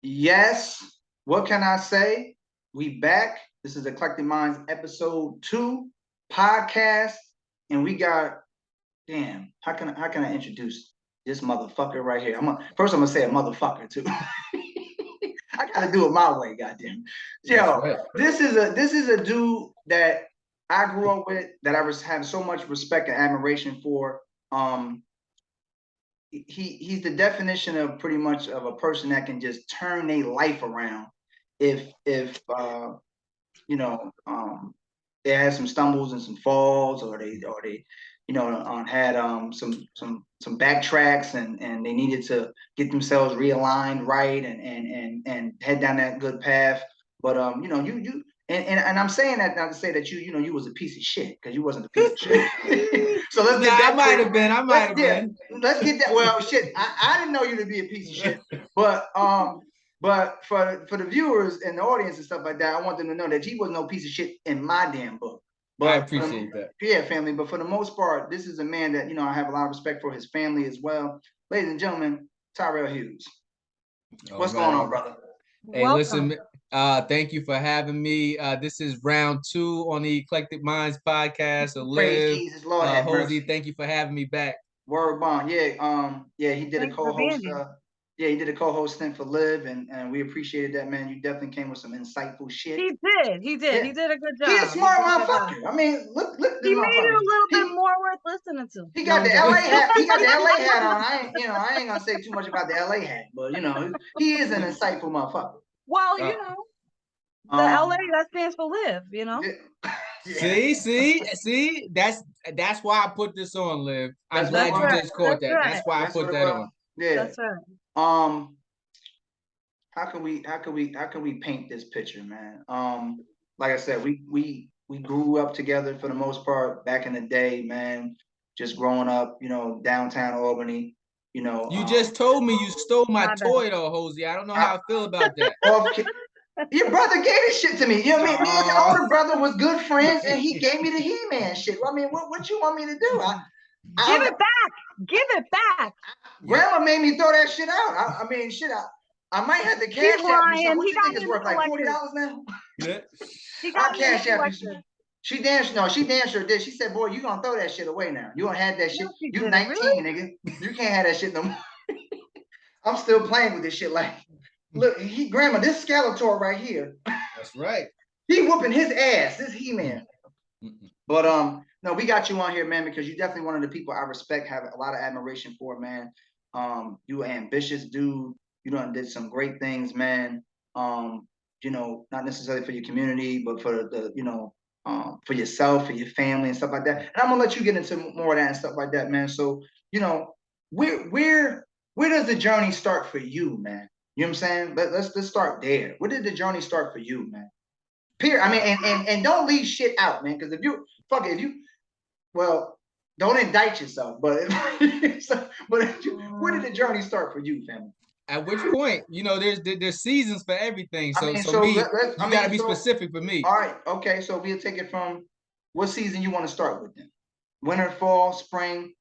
Yes. What can I say? We back. This is Eclectic Minds episode 2 podcast, and we got damn. How can I introduce this motherfucker right here? First I'm gonna say a motherfucker too. I gotta do it my way, goddamn. That's Yo, right. this is a dude that I grew up with that I was have so much respect and admiration for. Um, he's the definition of pretty much of a person that can just turn their life around if you know they had some stumbles and some falls or they had some backtracks and they needed to get themselves realigned right and head down that good path. But you and I'm saying that not to say that you was a piece of shit, because you wasn't a piece of shit. So let's Nah, get I that might clear. have been. I might have been. Let's get that. Well, shit, I didn't know you to be a piece of shit, but for the viewers and the audience and stuff like that, I want them to know that he was no piece of shit in my damn book. I But appreciate that. yeah, family. But for the most part, this is a man that I have a lot of respect for his family as well. Ladies and gentlemen, Tyrell Hughes. All What's going right, all on, right. brother? Hey, Welcome. listen. Thank you for having me. This is round 2 on the Eclectic Minds podcast. So, Praise Liv, Jesus, Lord have Hosey, mercy. thank you for having me back. Word bond. Yeah, yeah, he did a Thanks for being co-host. here. Yeah, he did a co-host stint for Live, and we appreciated that, man. You definitely came with some insightful shit. He did. He did. Yeah, He did a good he a job. He smart did a good job. motherfucker. I mean, look at this He made it motherfucker. a little bit He more worth listening to. he No, got I'm the joking. LA hat. He got the LA hat on. I ain't gonna say too much about the LA hat, but he is an insightful motherfucker. Well, Uh, the LA Um, that stands for live. yeah, yeah, see. That's why I put this on, Liv. I'm that's what it glad That's you was. right. just caught That's that. That's right. why I That's what put it that was. on. Yeah. That's right. Um, how can we paint this picture, man? Like I said, we grew up together for the most part back in the day, man. Just growing up, downtown Albany, you know, You just told me you stole my My bad. toy, though, Hosey. I don't know I, how I feel about that. off, your brother gave this shit to me. You know what I mean? Me and your Oh, older brother was good friends, and he gave me the He-Man shit. I mean, what you want me to do? Give I it back. Give it back. yeah. Grandma made me throw that shit out. I mean, shit. I might have to He's cash app you some. lying. What He you think got it's him worth? Like collected. $40 now? Yeah. He I'll got him cash app you some. collected. She damn no, she damn sure did. She said, "Boy, you gonna throw that shit away now. You gonna have that No, shit. she You didn't. Really? 19, nigga. You can't have that shit no more." I'm still playing with this shit. Like, look, grandma, this Skeletor right here, That's right. he whooping his ass. This He-Man. Mm-mm. But no, we got you on here, man, because you're definitely one of the people I respect, have a lot of admiration for, man. You an ambitious dude. You done did some great things, man. Not necessarily for your community, but for for yourself, for your family and stuff like that. And I'm gonna let you get into more of that and stuff like that, man. So, you know, where does the journey start for you, man? You know what I'm saying? Let's start there. Where did the journey start for you, man? Period. I mean, and don't leave shit out, man. Because if you well, don't indict yourself, but where did the journey start for you, family? At which point, there's seasons for everything. I So mean, so so me, let's. I you got to mean, be so specific for me. all right, okay. So we'll take it from what season you want to start with then? Winter, fall, spring.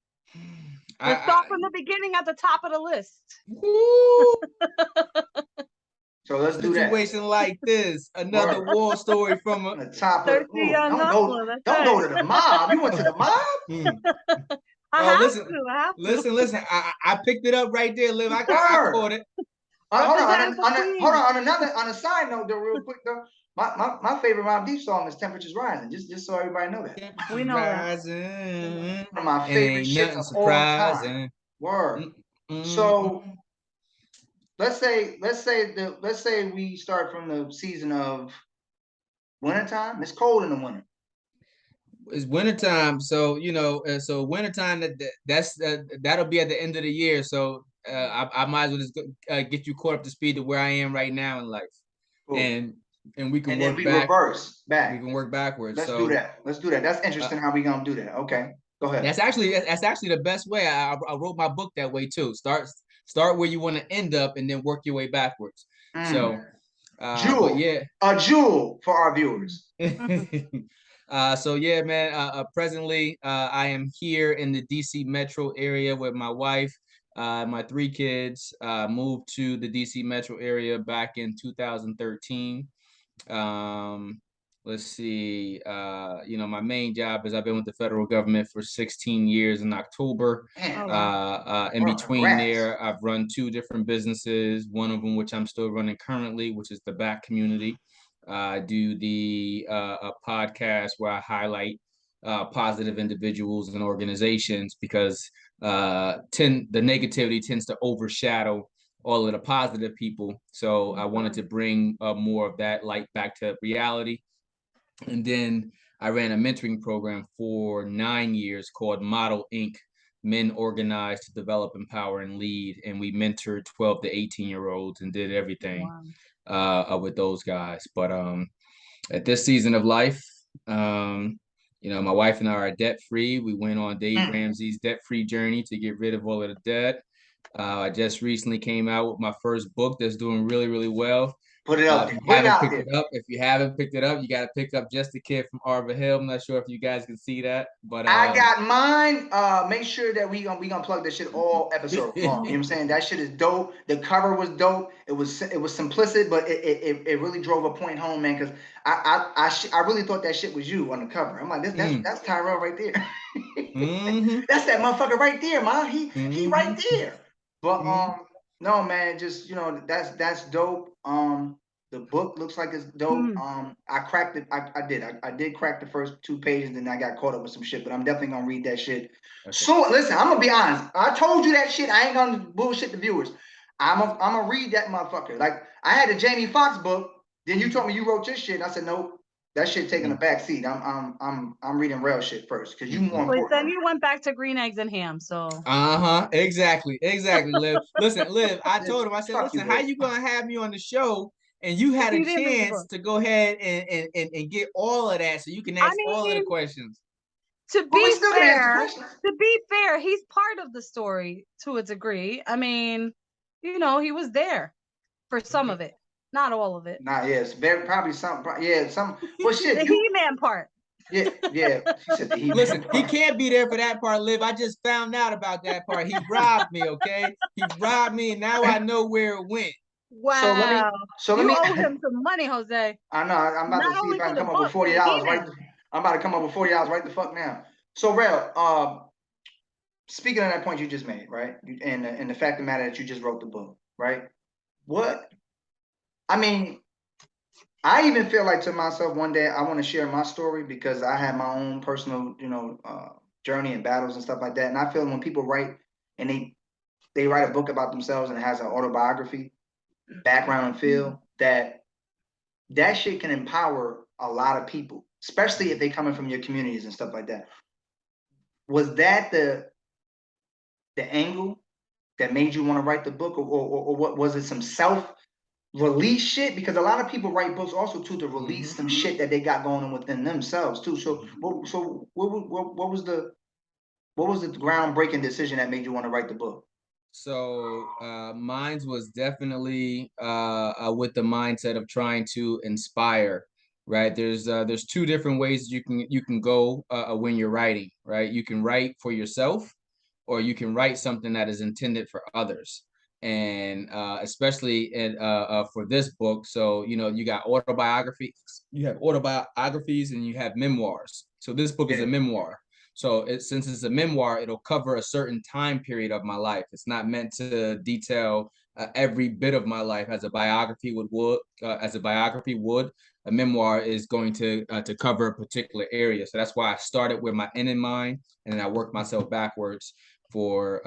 Let's I start from the beginning at the top of the list. woo, So let's do that. situation like this. Another Word. war story from a. On the top of Thirsty young hustler. That's don't right. go to the mob. You went to the mob? Hmm. I Oh, have listen, to. I have to. listen. I picked it up right there, Liv. I Word. caught it. Hold Representing on, for hold Queens. on. On a side note, though, real quick though, my favorite Mobb Deep song is "Temperatures Rising." Just so everybody know that. We Temperatures know that. rising, One of my and favorite ain't shits nothing of all time. surprising. Word. So Mm-mm. let's say we start from the season of wintertime. It's cold in the winter. It's wintertime, so so wintertime that'll be at the end of the year. So I might as well just get you caught up to speed to where I am right now in life, Cool. and we can And then work we back. reverse We back. can work backwards. Let's do So that. Let's do that. That's uh, interesting how we gonna do that. Okay. Go ahead. that's actually the best way. I wrote my book that way too. Start where you want to end up, and then work your way backwards. Mm. So, but Jewel. yeah. A jewel for our viewers. So yeah, man. Presently, I am here in the DC metro area with my wife. My 3 kids moved to the DC metro area back in 2013. Let's see. My main job is I've been with the federal government for 16 years in October. Damn. Oh, wow. In between Congrats. there, I've run 2 different businesses, one of them which I'm still running currently, which is the Back Community. I do a podcast where I highlight positive individuals and organizations because the negativity tends to overshadow all of the positive people. So I wanted to bring more of that light back to reality. And then I ran a mentoring program for 9 years called Model Inc. Men Organized to Develop, Empower, and Lead. And we mentored 12 to 18-year-olds and did everything with those guys. But at this season of life, my wife and I are debt free. We went on Dave Ramsey's debt free journey to get rid of all of the debt. I just recently came out with my first book that's doing really, really well. Put it up. If you haven't picked it up, you got to pick up Just a Kid from Arbor Hill. I'm not sure if you guys can see that, but I got mine. Make sure that we gonna plug this shit all episode long. You know what I'm saying? That shit is dope. The cover was dope. It was simplistic, but it really drove a point home, man. Because I really thought that shit was you on the cover. I'm like, that's Tyrell right there. That's that motherfucker right there, man. He right there. But no, man, just that's dope. The book looks like it's dope. I cracked it. I did crack the first 2 pages, and then I got caught up with some shit. But I'm definitely gonna read that shit. Okay. So listen, I'm gonna be honest. I told you that shit. I ain't gonna bullshit the viewers. I'm gonna read that motherfucker. Like I had a Jamie Foxx book. Then you told me you wrote your shit. And I said nope. That shit taking a back seat. I'm reading real shit first because you more important. Then you went back to green eggs and ham. So exactly, Liv. Listen, Liv. I told him. I said, listen, how you gonna have me on the show? And you had a chance to go ahead and get all of that, so you can ask all of the questions. To be fair, he's part of the story to a degree. I mean, he was there for some of it, not all of it. Nah, yes, probably some. Yeah, some. Well, shit, the He-Man part. Yeah. She said the He-Man. Listen, he can't be there for that part, Liv. I just found out about that part. He robbed me. Okay, he robbed me, and now I know where it went. Wow. So let me owe him some money, Jose. I know. I'm about to see if I can come up with $40 right. I'm about to come up with $40 right the fuck now. So, Rel, speaking of that point you just made, right, and the fact of the matter that you just wrote the book, right? What? I mean, I even feel like to myself one day I want to share my story because I have my own personal, journey and battles and stuff like that. And I feel when people write and they write a book about themselves and it has an autobiography background and feel that shit can empower a lot of people, especially if they coming from your communities and stuff like that. Was that the angle that made you want to write the book, or what was it? Some self-release shit? Because a lot of people write books also too to release some shit that they got going on within themselves too. So what was the groundbreaking decision that made you want to write the book? So mine was definitely with the mindset of trying to inspire, right? There's 2 different ways you can go when you're writing, right? You can write for yourself, or you can write something that is intended for others. And especially for this book, so you got autobiographies, you have autobiographies, and you have memoirs. So this book is a memoir. So since it's a memoir, it'll cover a certain time period of my life. It's not meant to detail every bit of my life as a biography would. A memoir is going to cover a particular area. So that's why I started with my end in mind, and then I worked myself backwards for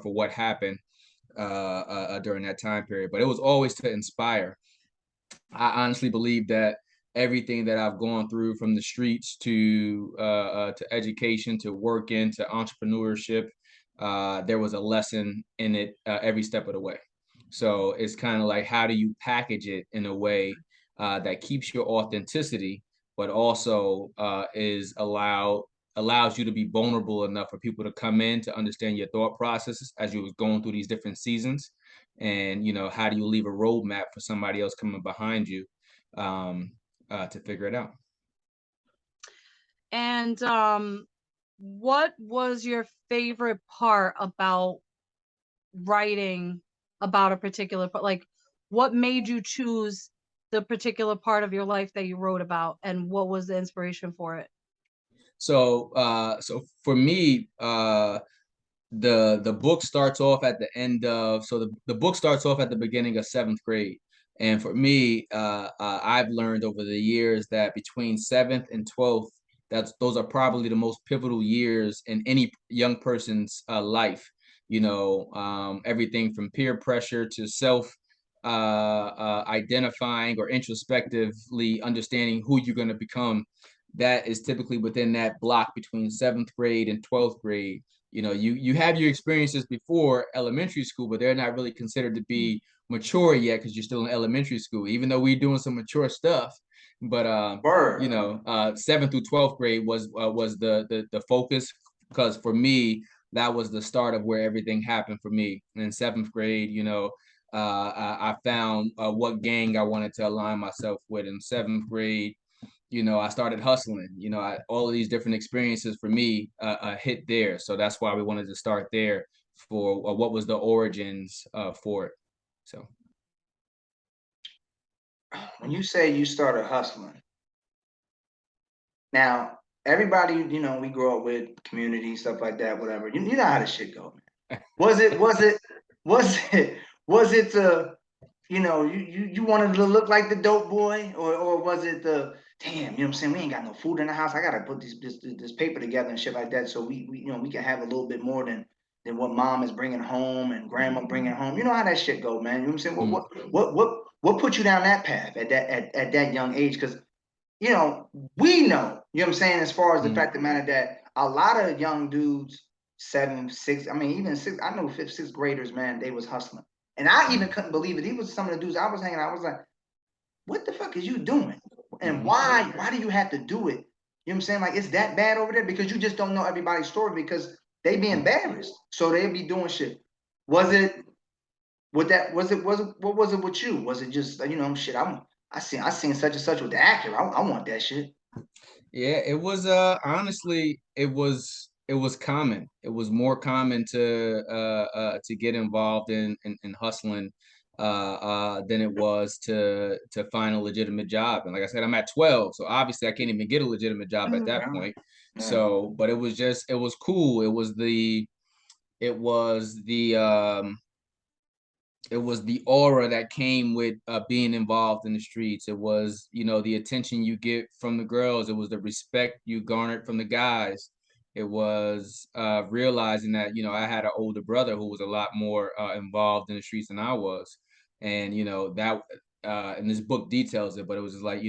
what happened during that time period. But it was always to inspire. I honestly believe that everything that I've gone through, from the streets to education, to working, to entrepreneurship, there was a lesson in it every step of the way. So it's kind of like, how do you package it in a way that keeps your authenticity, but also allows you to be vulnerable enough for people to come in to understand your thought processes as you was going through these different seasons. And, how do you leave a roadmap for somebody else coming behind you to figure it out? And what was your favorite part about writing about a particular, like, what made you choose the particular part of your life that you wrote about, and what was the inspiration for it? So so for me, the book starts off at the end of, so the book starts off at the beginning of seventh grade. And for me, I've learned over the years that between seventh and 12th, those are probably the most pivotal years in any young person's life. Everything from peer pressure to self identifying or introspectively understanding who you're going to become. That is typically within that block between seventh grade and 12th grade. You have your experiences before elementary school, but they're not really considered to be mature yet because you're still in elementary school, even though we're doing some mature stuff. But seventh through 12th grade was the focus, because for me that was the start of where everything happened for me. And in seventh grade, I found what gang I wanted to align myself with. In seventh grade, I started hustling. All of these different experiences for me hit there. So that's why we wanted to start there for what was the origins for it. So when you say you started hustling, now everybody, we grow up with community, stuff like that, whatever. You know how this shit go, man. Was it you wanted to look like the dope boy, or was it the damn, you know what I'm saying, we ain't got no food in the house, I gotta put this paper together and shit like that, so we can have a little bit more than what mom is bringing home and grandma bringing home. You know how that shit go, man. You know what I'm saying? What put you down that path at that young age? Because we know, you know what I'm saying, as far as the fact of the matter that a lot of young dudes, 7, 6, I mean, even 6, I know 5th, 6th graders, man, they was hustling. And I even couldn't believe it. He was some of the dudes I was hanging out. I was like, what the fuck is you doing? And why do you have to do it? You know what I'm saying? Like, it's that bad over there? Because you just don't know everybody's story, because they be embarrassed. So they be doing shit. What was it with you? Was it just, shit, I seen such and such with the actor. I want that shit. Yeah, it was honestly, it was common. It was more common to get involved in hustling than it was to find a legitimate job. And like I said, I'm at 12, so obviously I can't even get a legitimate job at that point. So, but it was cool. It was the aura that came with being involved in the streets. It was, the attention you get from the girls. It was the respect you garnered from the guys. It was realizing that, I had an older brother who was a lot more involved in the streets than I was. And, that, and this book details it, but it was just like,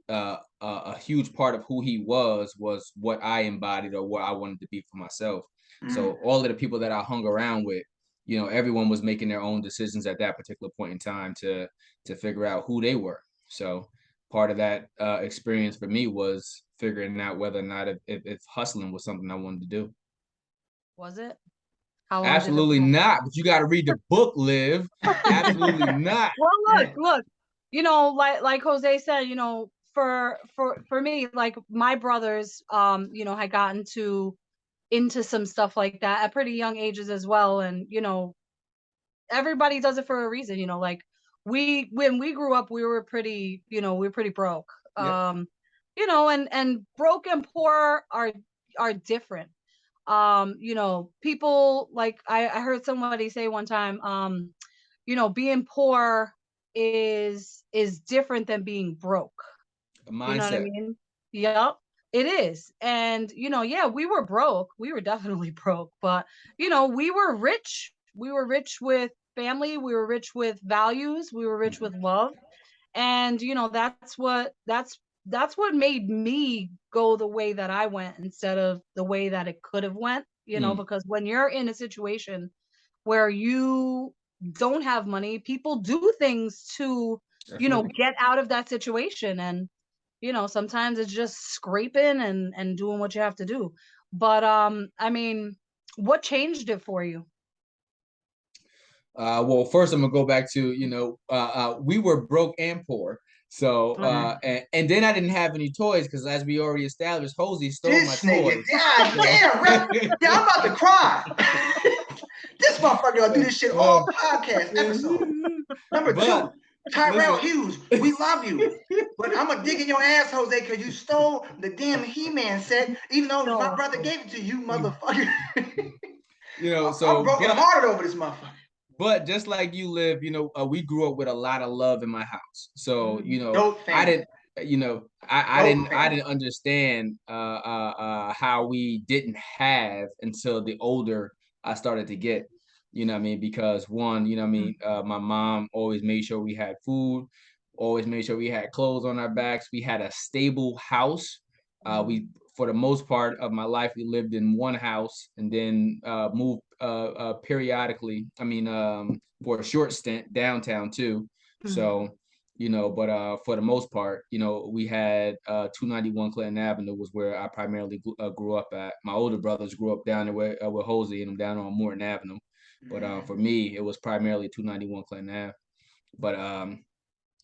a huge part of who he was what I embodied or what I wanted to be for myself. So all of the people that I hung around with, everyone was making their own decisions at that particular point in time to figure out who they were. So part of that experience for me was figuring out whether or not if hustling was something I wanted to do. Was it? How long Absolutely not. But you got to read the book, Liv. Absolutely not. Well, look. Like Jose said, for me, like my brothers, had gotten into some stuff like that at pretty young ages as well. And, everybody does it for a reason, like when we grew up, we were pretty, we were pretty broke. Yep. And broke and poor are different. People, like I heard somebody say one time, being poor is different than being broke. A mindset. You know what I mean? Yep. It is. And, yeah, we were broke. We were definitely broke, but, we were rich. We were rich with family. We were rich with values. We were rich with love. And, that's what made me go the way that I went instead of the way that it could have went, because when you're in a situation where you don't have money, people do things to, get out of that situation. And, sometimes it's just scraping and doing what you have to do. But I mean, what changed it for you? Well, first I'm gonna go back to, we were broke and poor. So and then I didn't have any toys because, as we already established, Hosey stole my toys. God damn, yeah, I'm about to cry. This motherfucker gonna do this shit all podcast episode. Number But 2, Tyrell listen. Hughes, we love you. But I'm gonna dig in your ass, Jose, because you stole the damn He-Man set, even though my brother gave it to you, motherfucker. You know, I'm broken hearted over this motherfucker. But just like you live, you know, we grew up with a lot of love in my house. So, you know, Dope I family. didn't, you know, I didn't understand how we didn't have until the older I started to get, you know what I mean? Because one, you know what I mean, my mom always made sure we had food, always made sure we had clothes on our backs. We had a stable house. We, for the most part of my life, we lived in one house and then moved periodically. I mean, for a short stint downtown too. So, you know, but for the most part, you know, we had 291 Clinton Avenue was where I primarily grew up at. My older brothers grew up down there with Jose and them down on Morton Avenue. But for me, it was primarily 291 Clinton Ave. But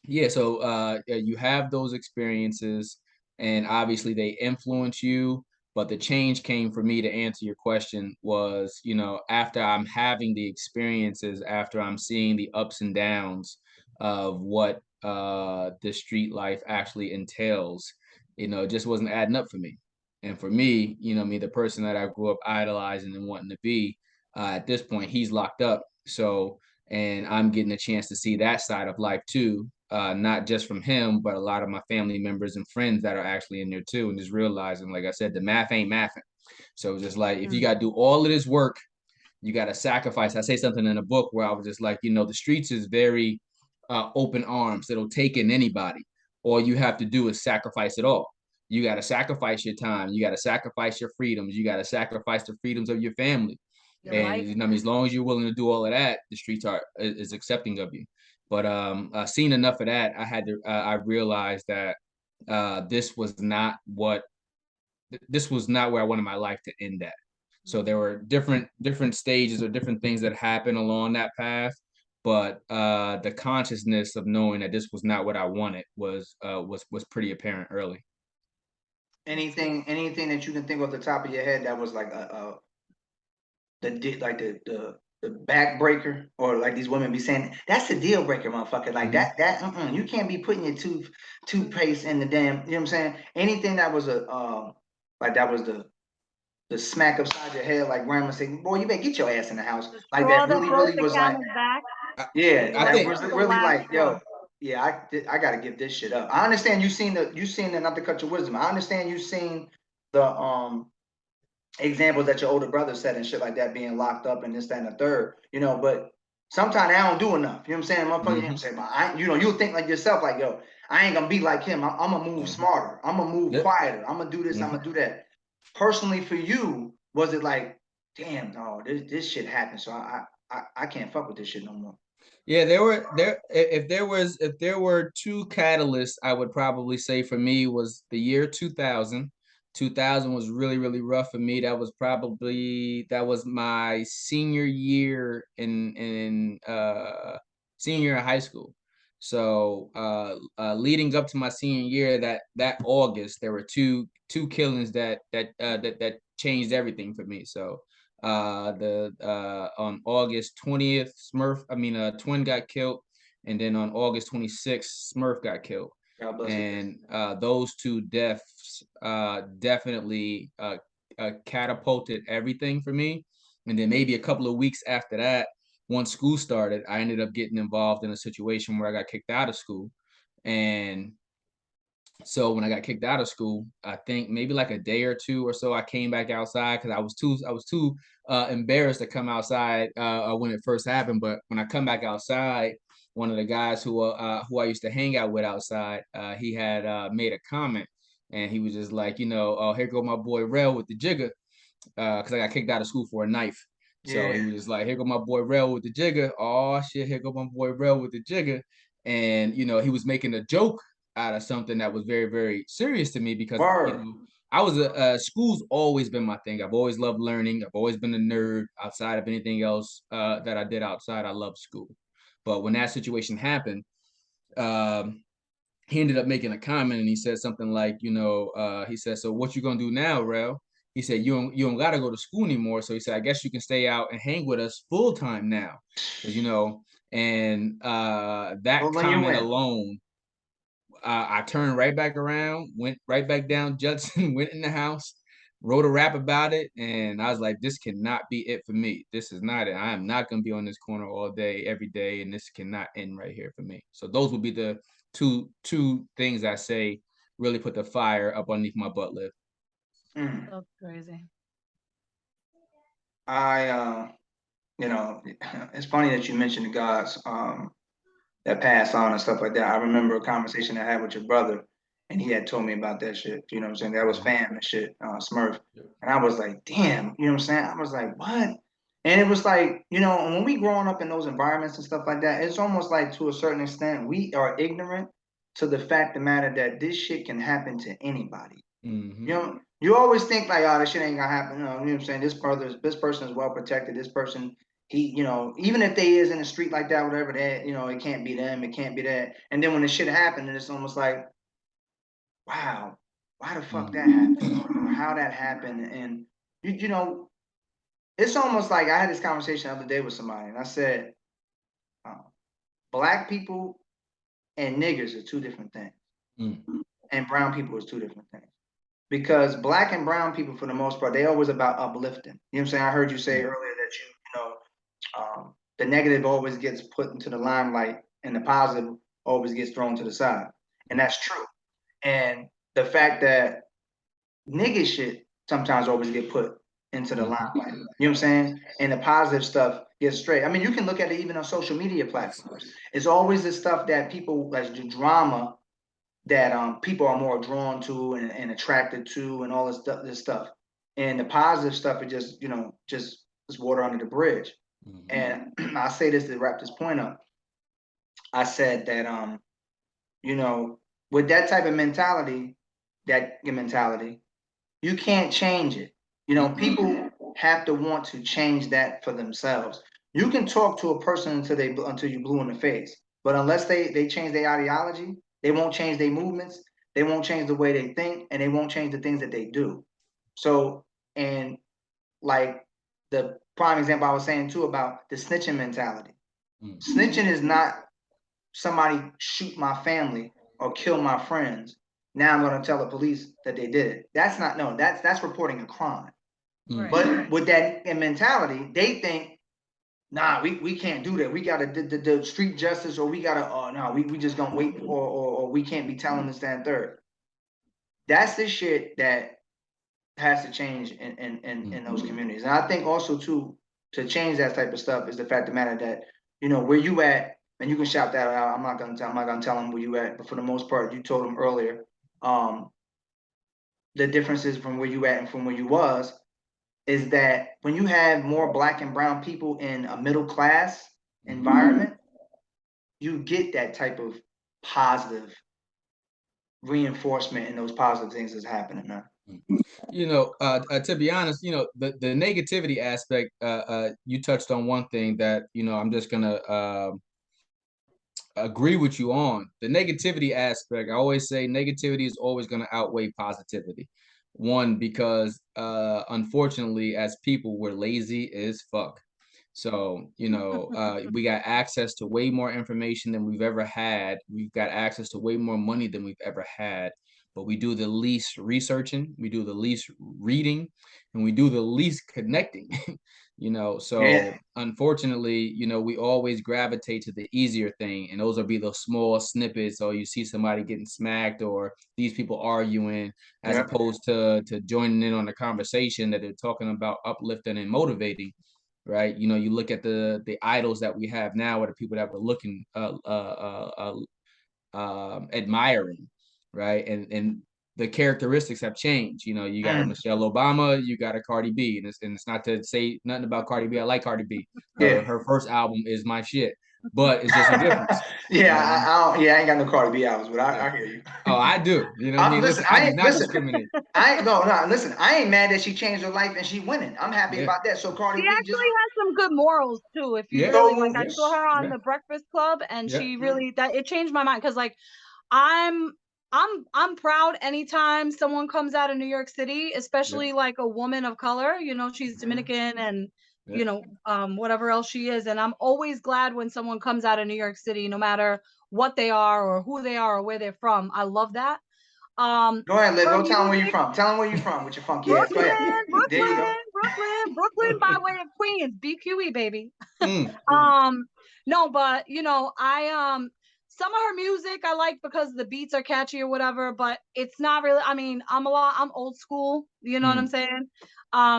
yeah, so you have those experiences and obviously they influence you. But the change came for me, to answer your question, was, you know, after I'm having the experiences, after I'm seeing the ups and downs of what the street life actually entails, you know, it just wasn't adding up for me. And for me, you know, the person that I grew up idolizing and wanting to be, at this point, he's locked up. So, and I'm getting a chance to see that side of life too, not just from him, but a lot of my family members and friends that are actually in there too, and just realizing, like I said, the math ain't mathing. So just like, if you got to do all of this work, you got to sacrifice. I say something in a book where I was just like, you know, the streets is very open arms. It'll take in anybody. All you have to do is sacrifice it all. You got to sacrifice your time. You got to sacrifice your freedoms. You got to sacrifice the freedoms of your family. And you know, I mean, as long as you're willing to do all of that, the streets is accepting of you. But seeing enough of that, I realized that this was not where I wanted my life to end at. So there were different stages or different things that happened along that path. But the consciousness of knowing that this was not what I wanted was pretty apparent early. Anything that you can think off the top of your head that was like the backbreaker, or like these women be saying, that's the deal breaker, motherfucker. Like that you can't be putting your toothpaste in the damn, you know what I'm saying? Anything that was like that was the smack upside your head, like grandma saying, boy, you better get your ass in the house. Like that really was like, yeah, I that think was really like, yo, yeah, I gotta give this shit up. I understand you seen the, not to cut your wisdom. I understand you seen the examples that your older brother said and shit like that, being locked up and this, that, and the third, you know, but sometimes I don't do enough. You know what I'm saying? Motherfucker, you know what I'm saying? But you know, you think like yourself, like, yo, I ain't gonna be like him. I'm gonna move smarter. I'm gonna move quieter. I'm gonna do this. I'm gonna do that. Personally, for you, was it like, damn, no, this shit happened, so I can't fuck with this shit no more? Yeah, if there were two catalysts, I would probably say for me was the year 2000. 2000 was really, really rough for me. That was my senior year in senior year of high school. So leading up to my senior year, that August, there were two killings that changed everything for me. So on August 20th, Twin got killed, and then on August 26th, Smurf got killed. And those two deaths definitely catapulted everything for me. And then maybe a couple of weeks after that, once school started, I ended up getting involved in a situation where I got kicked out of school. And so when I got kicked out of school, I think maybe like a day or two or so, I came back outside because I was too embarrassed to come outside when it first happened. But when I come back outside, one of the guys who I used to hang out with outside, he had made a comment, and he was just like, you know, oh, here go my boy Rel with the jigger, because I got kicked out of school for a knife. So he was just like, here go my boy Rel with the jigger. Oh shit, here go my boy Rel with the jigger. And you know, he was making a joke out of something that was very, very serious to me, because you know, I was school's always been my thing. I've always loved learning. I've always been a nerd. Outside of anything else that I did outside, I loved school. But when that situation happened, he ended up making a comment, and he said something like, you know, he said, so what you gonna do now, Rel? he said, you don't got to go to school anymore. So he said, I guess you can stay out and hang with us full time now. Because, and that Well, when you comment win. alone, I turned right back around, went right back down Judson, went in the house, wrote a rap about it. And I was like, this cannot be it for me. This is not it. I am not going to be on this corner all day, every day. And this cannot end right here for me. So those would be the two things I say really put the fire up underneath my butt lip. That's crazy. It's funny that you mentioned the gods that pass on and stuff like that. I remember a conversation I had with your brother, and he had told me about that shit. You know what I'm saying? That was fam and shit, Smurf. And I was like, damn, you know what I'm saying? I was like, what? And it was like, when we growing up in those environments and stuff like that, it's almost like to a certain extent, we are ignorant to the fact of the matter that this shit can happen to anybody. You always think like, oh, this shit ain't gonna happen. You know what I'm saying? This person is well protected. This person, even if they is in the street like that, whatever that, it can't be them. It can't be that. And then when the shit happened, it's almost like, wow, why the fuck that happened, or how that happened, and it's almost like I had this conversation the other day with somebody, and I said, black people and niggers are two different things, and brown people is two different things. Because black and brown people, for the most part, they always about uplifting. You know what I'm saying? I heard you say earlier that the negative always gets put into the limelight and the positive always gets thrown to the side. And that's true. And the fact that nigga shit sometimes always get put into the limelight. You know what I'm saying? And the positive stuff gets straight. I mean, you can look at it even on social media platforms. It's always the stuff that people, like the drama, that people are more drawn to and attracted to, and all this stuff. And the positive stuff is just water under the bridge. And I say this to wrap this point up. I said that with that type of mentality, you can't change it. People have to want to change that for themselves. You can talk to a person until you blue in the face, but unless they change their ideology, they won't change their movements. They won't change the way they think, and they won't change the things that they do. So, and like the prime example I was saying too about the snitching mentality. Snitching is not somebody shoot my family or kill my friends. Now I'm going to tell the police that they did it. That's reporting a crime. Right. But with that mentality, they think, nah, we can't do that. We got to the street justice, or we got to, no, we just gonna wait, or we can't be telling this, that, and third. That's the shit that has to change in those communities. And I think also too, to change that type of stuff is the fact of the matter that, where you at, and you can shout that out. I'm not gonna tell them where you at, but for the most part, you told them earlier, the differences from where you at and from where you was, is that when you have more black and brown people in a middle class environment, you get that type of positive reinforcement, and those positive things that's happening, man. To be honest, the negativity aspect, you touched on one thing that, I'm just gonna agree with you on. The negativity aspect, I always say negativity is always going to outweigh positivity. One, because unfortunately, as people, we're lazy as fuck. So, we got access to way more information than we've ever had. We've got access to way more money than we've ever had. But we do the least researching, we do the least reading, and we do the least connecting. So unfortunately, we always gravitate to the easier thing, and those will be those small snippets, or you see somebody getting smacked, or these people arguing, as opposed to joining in on the conversation that they're talking about, uplifting and motivating. Right. You look at the idols that we have now, or the people that we're looking admiring, right? And the characteristics have changed. You got a Michelle Obama, you got a Cardi B, and it's not to say nothing about Cardi B. I like Cardi B. Her first album is my shit, but it's just a difference. I ain't got no Cardi B albums, but I hear you. Oh, I do. You know what I mean? Listen, I do not discriminate. Listen, I ain't mad that she changed her life and she winning. I'm happy about that. So Cardi B actually has some good morals too. If you really like, I saw her on the Breakfast Club, and she really, that it changed my mind, because like I'm I'm proud anytime someone comes out of New York City, especially like a woman of color. You know, she's Dominican and you know, whatever else she is. And I'm always glad when someone comes out of New York City, no matter what they are or who they are or where they're from. I love that. Go ahead, Liv. Her Go tell them where you're music, from. Tell them where you're from with your funky ass. Go Brooklyn, ahead. There you go. Brooklyn by way of Queens, BQE baby. Mm. No, but you know, I some of her music I like because the beats are catchy or whatever, but it's not really, I mean, I'm old school, you know what I'm saying?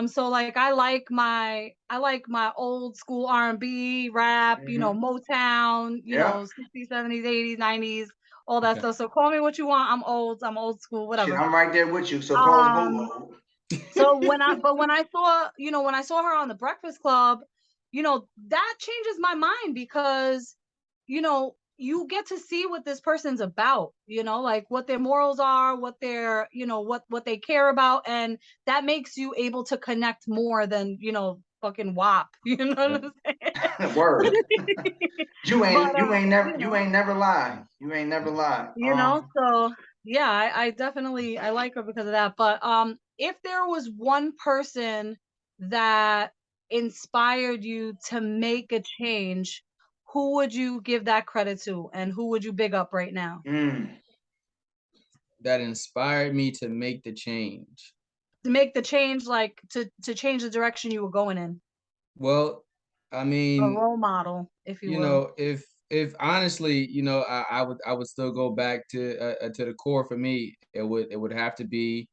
So like I like my old school R&B, rap, you know, Motown, you Yeah. know, 60s, 70s, 80s, 90s, all that Okay. stuff. So call me what you want. I'm old school, Shit, whatever. I'm right there with you. So call us Um Boo. so when I saw, you know, when I saw her on the Breakfast Club, you know, that changes my mind because, you know, you get to see what this person's about, you know, like what their morals are, what their, you know, what they care about, and that makes you able to connect more than, you know, fucking WAP, you know what I'm saying? Word. You But ain't never you you know, ain't never lied. You ain't never lied. so yeah, I definitely I like her because of that. But if there was one person that inspired you to make a change, who would you give that credit to, and who would you big up right now? That inspired me to make the change. To make the change, like to change the direction you were going in. Well, I A mean, role model, if you you will. know, if honestly, you know, I would still go back to the core. For me, it would have to be,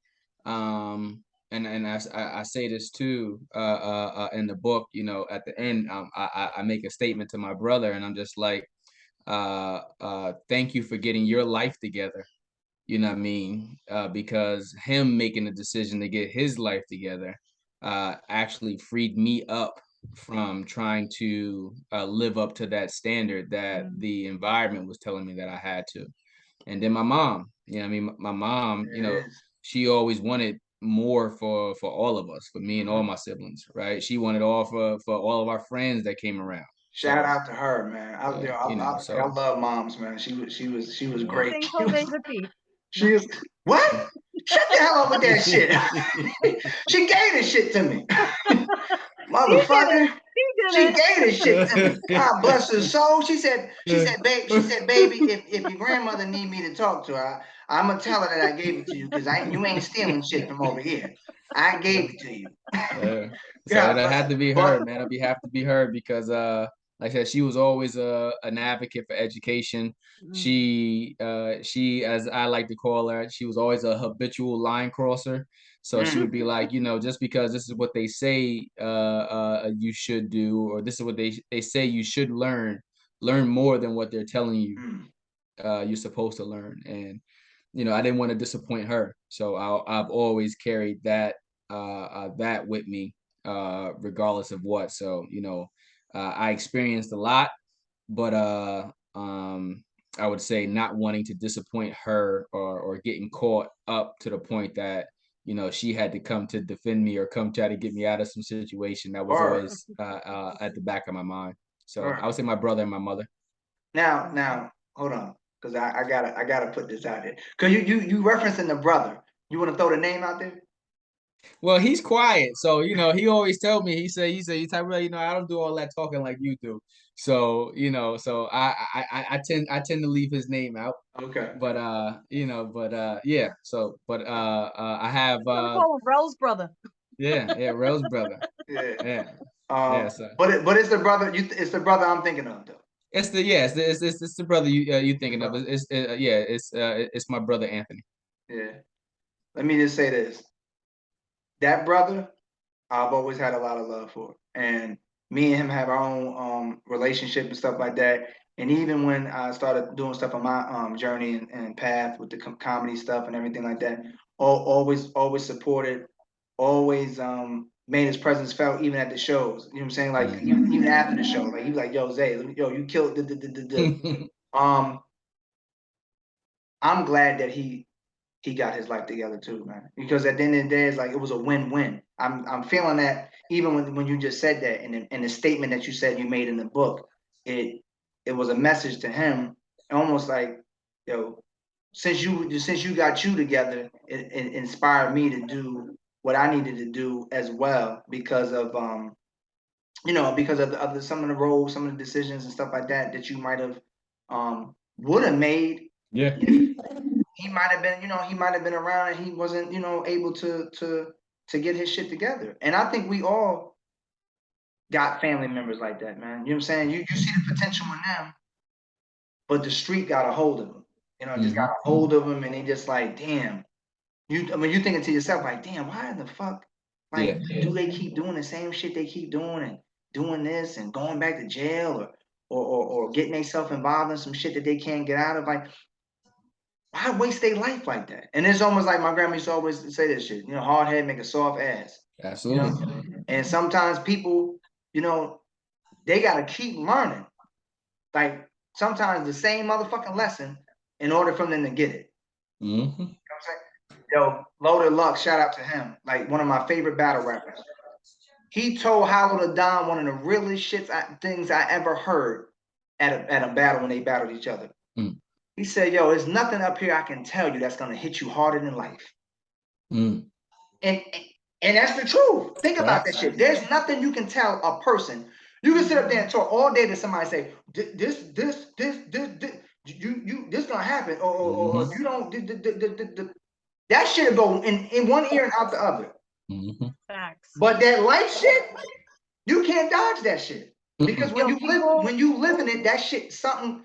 and I say this too, in the book, you know, at the end, I make a statement to my brother, and I'm just like, thank you for getting your life together. You know what I mean? Because him making the decision to get his life together actually freed me up from trying to live up to that standard that the environment was telling me that I had to. And then my mom, you know, what I mean, my mom, you It know, is. she always wanted more for all of us, for me and all my siblings, right? She wanted all for all of our friends that came around. Shout So out to her, man. yeah, you know, I so love moms, man. She was yeah. great. Sing Jose Repeat. She was what? Shut the hell up with that shit. She gave this shit to me. Motherfucker. He She did it. gave this shit to me. God bless her soul. Baby, if your grandmother need me to talk to her, I'm gonna tell her that I gave it to you because you ain't stealing shit from over here. I gave it to you. So God it bless had her. to be But her, man. It'd have to be her because like I said, she was always an advocate for education. She, as I like to call her, she was always a habitual line crosser. So she would be like, you know, just because this is what they say you should do, or this is what they say you should learn more than what they're telling you you're supposed to learn. And you know, I didn't want to disappoint her, so I've always carried that with me, regardless of what. So you know, I experienced a lot, but I would say not wanting to disappoint her or getting caught up to the point that you know she had to come to defend me or come try to get me out of some situation. That was or always at the back of my mind. So I or would say my brother and my mother. now hold on, because I gotta put this out there. Cause you referencing the brother. You want to throw the name out there? Well, he's quiet, so you know he always tell me. He Tyrell, you know, I don't do all that talking like you do. So you know, so I tend to leave his name out. Okay. But you know, but yeah. So, but I have I'm gonna call him Rel's brother. yeah, Rose brother. Yeah. Yeah, yeah. So But it's the brother. It's the brother I'm thinking of though. it's the yeah, it's the brother you The thinking of. brother. Yeah, it's my brother Anthony. Yeah. Let me just say this. That brother, I've always had a lot of love for. And me and him have our own relationship and stuff like that. And even when I started doing stuff on my journey and path with the comedy stuff and everything like that, always supported, always made his presence felt even at the shows. You know what I'm saying? Like even after the show, like he was like, "Yo, Zay, yo, you killed the." Um, I'm glad that he got his life together too, man. Because at the end of the day, it's like it was a win-win. I'm feeling that even when you just said that and the statement that you said you made in the book, it was a message to him, almost like, yo, since you got you together, it inspired me to do what I needed to do as well because of because of some of the roles, some of the decisions and stuff like that you might have would have made. Yeah. He might have been, he might have been around and he wasn't, able to get his shit together. And I think we all got family members like that, man. You know what I'm saying? You see the potential in them, but the street got a hold of them. Just got a hold of them, and they just like, damn. You thinking to yourself like, damn, why the fuck? Like, do they keep doing the same shit they keep doing and doing this and going back to jail or getting themselves involved in some shit that they can't get out of? Like, why waste their life like that? And it's almost like my grandma used to always say this shit, hard head make a soft ass. Absolutely. And sometimes people, they gotta keep learning. Like sometimes the same motherfucking lesson in order for them to get it. You know what I'm saying? Yo, Loaded Luck, shout out to him. Like one of my favorite battle rappers. He told Hollow the Don one of the realest things I ever heard at a battle when they battled each other. He said, yo, there's nothing up here I can tell you that's gonna hit you harder than life. And that's the truth. Think about that shit. There's nothing you can tell a person. You can sit up there and talk all day to somebody say, this gonna happen, or if you don't, that shit go in one ear and out the other. Facts. But that life shit, you can't dodge that shit. Because when you live in it, that shit, something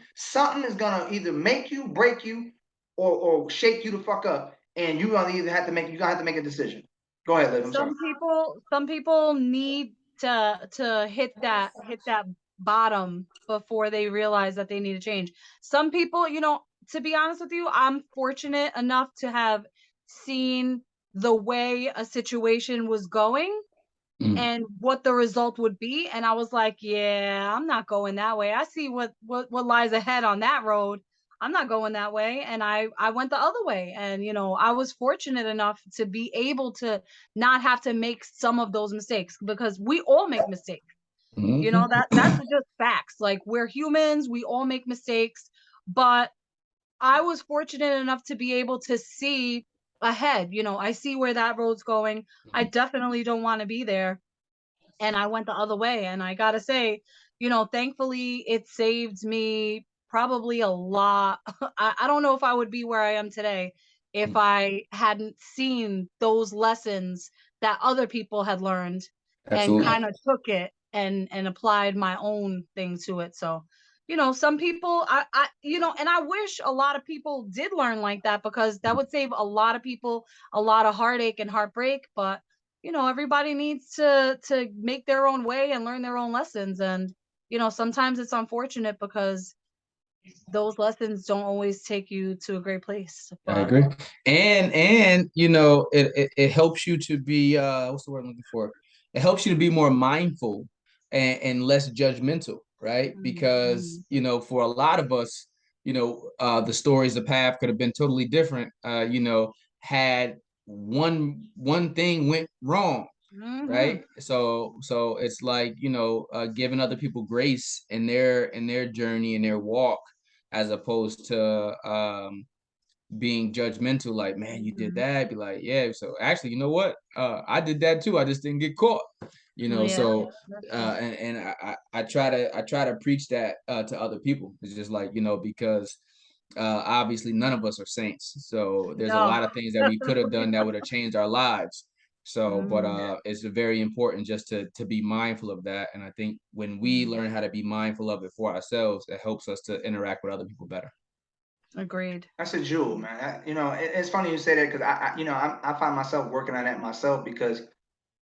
is gonna either make you, break you, or shake you the fuck up, and you gonna have to make a decision. Go ahead, Liv. Some people need to hit that bottom before they realize that they need to change. Some people, to be honest with you, I'm fortunate enough to have seen the way a situation was going and what the result would be, and I was like, yeah, I'm not going that way. I see what lies ahead on that road. I'm not going that way. And I went the other way. And, I was fortunate enough to be able to not have to make some of those mistakes, because we all make mistakes. That's just facts. Like, we're humans, we all make mistakes. But I was fortunate enough to be able to see ahead. I see where that road's going. I definitely don't want to be there. And I went the other way. And I gotta say, thankfully it saved me probably a lot. I don't know if I would be where I am today if I hadn't seen those lessons that other people had learned. Absolutely. And kind of took it and applied my own thing to it. So, some people, and I wish a lot of people did learn like that, because that would save a lot of people a lot of heartache and heartbreak. But everybody needs to make their own way and learn their own lessons. And, sometimes it's unfortunate because those lessons don't always take you to a great place. But... I agree. And it helps you to be, what's the word I'm looking for? It helps you to be more mindful and less judgmental, right? Because, for a lot of us, the stories, the path could have been totally different, had one thing went wrong, right? So it's like, giving other people grace in their journey and their walk, as opposed to being judgmental, like, man, you did that. Be like, yeah, so actually, you know what? I did that too. I just didn't get caught. So and I try to preach that to other people. It's just like, because obviously none of us are saints. So there's a lot of things that we could have done that would have changed our lives. So, but it's very important just to be mindful of that. And I think when we learn how to be mindful of it for ourselves, it helps us to interact with other people better. Agreed. That's a jewel, man. It's funny you say that, because I find myself working on that myself, because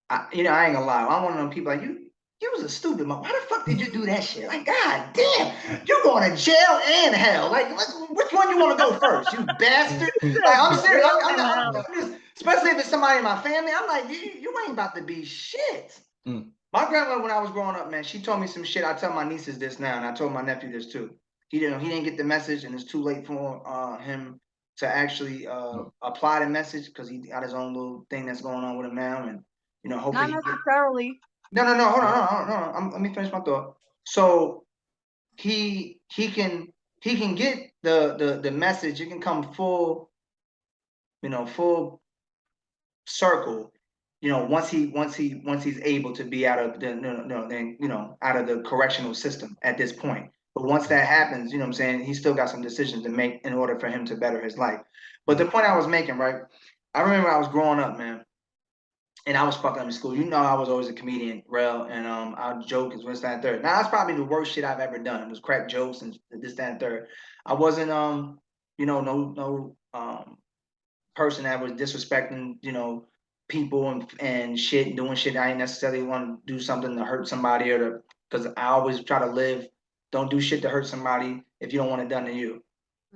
I ain't gonna lie, I'm one of them people like, you was a stupid mom. Why the fuck did you do that shit? Like, god damn, you going to jail and hell. Like, which one you want to go first, you bastard? Like, I'm serious. I'm just, especially if it's somebody in my family. I'm like, you ain't about to be shit. My grandma, when I was growing up, man, she told me some shit. I tell my nieces this now, and I told my nephew this too. He didn't get the message, and it's too late for him to actually apply the message, because he got his own little thing that's going on with him now, and hopefully. Not necessarily. No. Hold on. Let me finish my thought. So he can he can get the message. It can come full, full circle, once he's able to be out of out of the correctional system at this point. But once that happens, what I'm saying, he's still got some decisions to make in order for him to better his life. But the point I was making, right? I remember I was growing up, man, and I was fucking up in school. I was always a comedian, rel, and I'll joke and this, that, and third. Now that's probably the worst shit I've ever done. It was crack jokes and this, that, and third. I wasn't no person that was disrespecting, people and shit, doing shit. I ain't necessarily want to do something to hurt somebody because I always try to live. Don't do shit to hurt somebody if you don't want it done to you.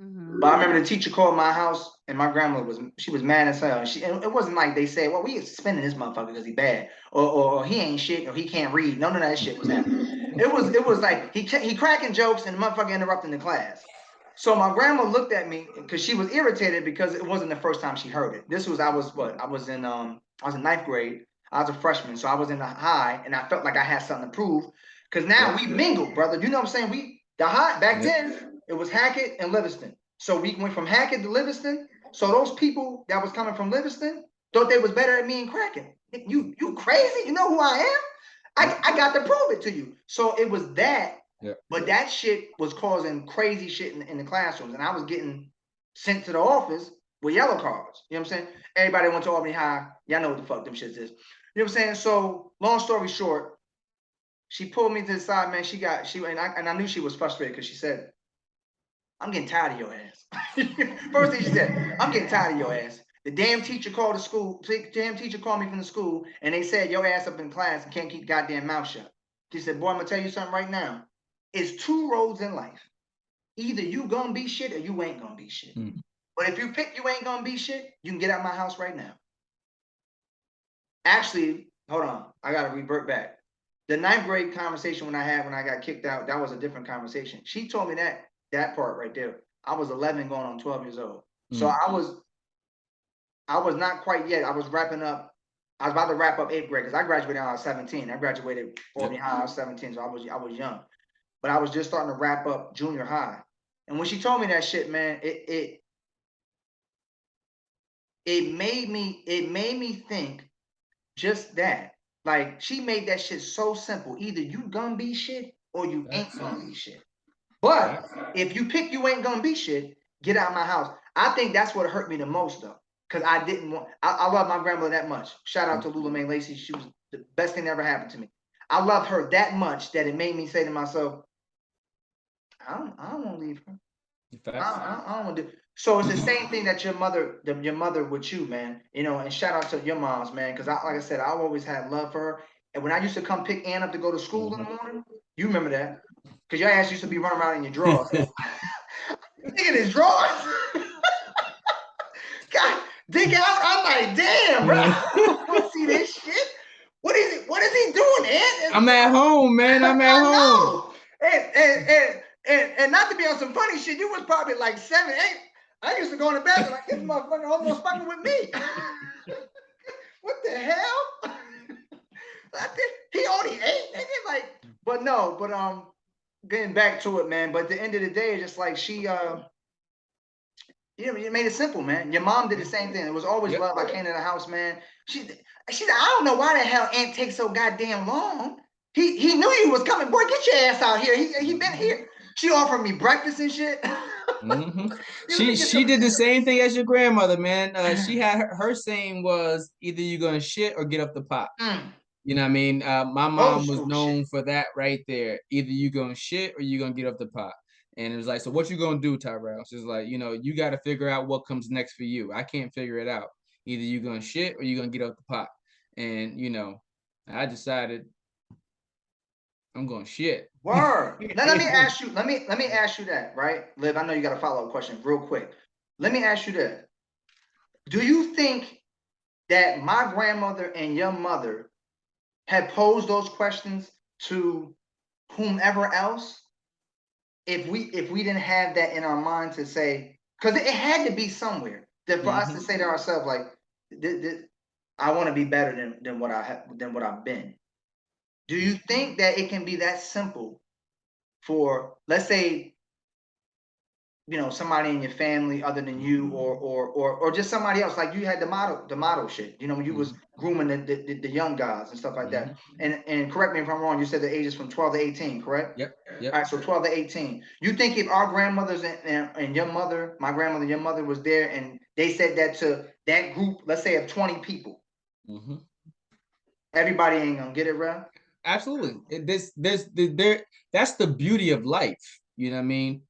Mm-hmm. But I remember the teacher called my house, and my grandmother was mad as hell. And it wasn't like they said, "Well, we suspending this motherfucker because he bad," or he ain't shit, or he can't read. None of that shit was happening. It was like he cracking jokes and the motherfucker interrupting the class. So my grandma looked at me because she was irritated because it wasn't the first time she heard it. I was in ninth grade. I was a freshman, so I was in the high, and I felt like I had something to prove. Because now we mingled, brother. You know what I'm saying? The high back then it was Hackett and Livingston. So we went from Hackett to Livingston. So those people that was coming from Livingston thought they was better at me and cracking. You crazy? You know who I am? I got to prove it to you. So it was that. Yeah. But that shit was causing crazy shit in the classrooms, and I was getting sent to the office with yellow cards. You know what I'm saying? Everybody went to Albany High. Y'all know what the fuck them shits is. You know what I'm saying? So long story short, she pulled me to the side, man. And I knew she was frustrated because she said, "I'm getting tired of your ass." First thing she said, "I'm getting tired of your ass. The damn teacher called the school. Damn teacher called me from the school, and they said your ass up in class and can't keep goddamn mouth shut." She said, "Boy, I'm gonna tell you something right now. It's two roads in life. Either you gonna be shit or you ain't gonna be shit. Mm. But if you pick you ain't gonna be shit, you can get out of my house right now." Actually, hold on. I gotta revert back. The ninth grade conversation when I got kicked out, that was a different conversation. She told me that part right there. I was 11 going on 12 years old. Mm. So I was not quite yet. I was wrapping up. I was about to wrap up 8th grade because I graduated when I was 17. I graduated Albany High. I was 17, so I was young. But I was just starting to wrap up junior high. And when she told me that shit, man, it made me think just that. Like, she made that shit so simple. Either you gonna be shit or you ain't gonna be shit. But if you pick you ain't gonna be shit, get out of my house. I think that's what hurt me the most, though. Because I love my grandmother that much. Shout out to Lula Mae Lacey. She was the best thing that ever happened to me. I love her that much that it made me say to myself, I don't want to leave her. I don't want to do. So it's the same thing that your mother with you, man. And shout out to your moms, man, because like I said, I always had love for her. And when I used to come pick Ann up to go to school in the morning, you remember that, because your ass used to be running around in your drawers. Digging his drawers. God, dig out. I'm like, damn, bro. I don't see this shit. What is he doing, Ann? I'm at home, man. I'm at home. And not to be on some funny shit, you was probably like 7, 8. I used to go in the bathroom like, this motherfucker almost fucking with me. What the hell? I think he only 8, nigga. Like, but getting back to it, man. But at the end of the day, it's just like she you made it simple, man. Your mom did the same thing. It was always love. I came to the house, man. She said, I don't know why the hell Aunt takes so goddamn long. He knew you was coming. Boy, get your ass out here. He been here. She offered me breakfast and shit. Mm-hmm. She did the same thing as your grandmother, man. She had her saying was either you're gonna shit or get up the pot. You know what I mean? My mom was known for that right there. Either you gonna shit or you gonna get up the pot. And it was like, so what you gonna do, Tyrell? She's like, you got to figure out what comes next for you. I can't figure it out. Either you gonna shit or you gonna get up the pot. And I decided I'm gonna shit. Word. Now let me ask you that, right? Liv, I know you got a follow-up question real quick. Let me ask you that. Do you think that my grandmother and your mother had posed those questions to whomever else if we didn't have that in our mind to say, because it had to be somewhere that for us to say to ourselves, like, I want to be better than what I've been. Do you think that it can be that simple for, let's say, somebody in your family other than you, or just somebody else. Like you had the model shit. When you was grooming the young guys and stuff like that. And correct me if I'm wrong. You said the age is from 12 to 18, correct? Yep. All right, so 12 to 18. You think if our grandmothers and your mother, my grandmother, your mother was there, and they said that to that group, let's say of 20 people, everybody ain't gonna get it, bro? Absolutely. That's the beauty of life. You know what I mean?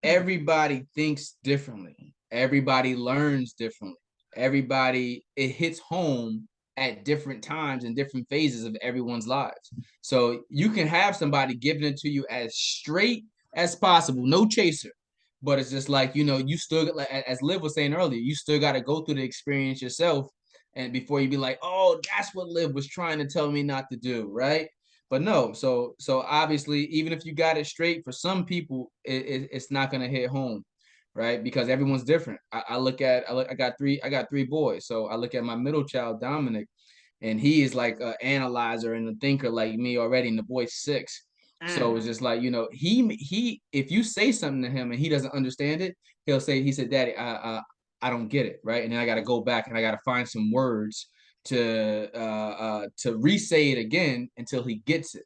Everybody thinks differently. Everybody learns differently. It hits home at different times and different phases of everyone's lives. So you can have somebody giving it to you as straight as possible, no chaser. But it's just like, you still, like as Liv was saying earlier, you still got to go through the experience yourself. And before you be like, oh, that's what Liv was trying to tell me not to do, right? But no, so obviously, even if you got it straight, for some people, it's not gonna hit home, right? Because everyone's different. I got three boys, so I look at my middle child, Dominic, and he is like an analyzer and a thinker like me already, and the boy's 6. So it's just like, he if you say something to him and he doesn't understand it, he said, Daddy, I don't get it, right? And then I got to go back and I got to find some words to re-say it again until he gets it,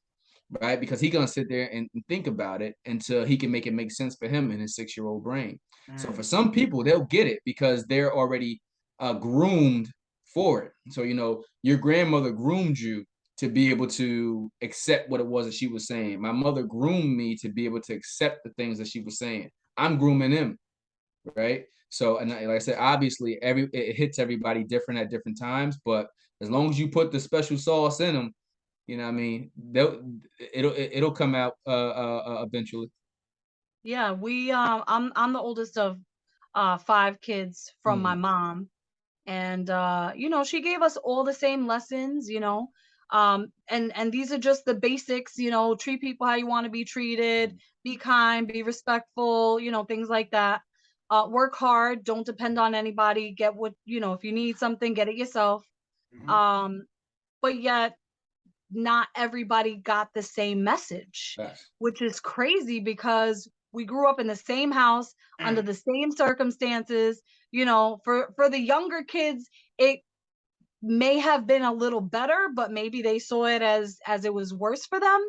right? Because he's gonna sit there and think about it until he can make it make sense for him in his 6-year-old brain. So for some people, they'll get it because they're already groomed for it. So your grandmother groomed you to be able to accept what it was that she was saying. My mother groomed me to be able to accept the things that she was saying. I'm grooming them, right? So, and like I said, obviously it hits everybody different at different times, but as long as you put the special sauce in them, you know what I mean, it'll come out eventually. Yeah, I'm the oldest of 5 kids from my mom. And she gave us all the same lessons, and these are just the basics, treat people how you want to be treated, be kind, be respectful, things like that. Work hard, don't depend on anybody, get what, if you need something, get it yourself. But yet not everybody got the same message, which is crazy because we grew up in the same house under the same circumstances. For the younger kids, it may have been a little better, but maybe they saw it as it was worse for them.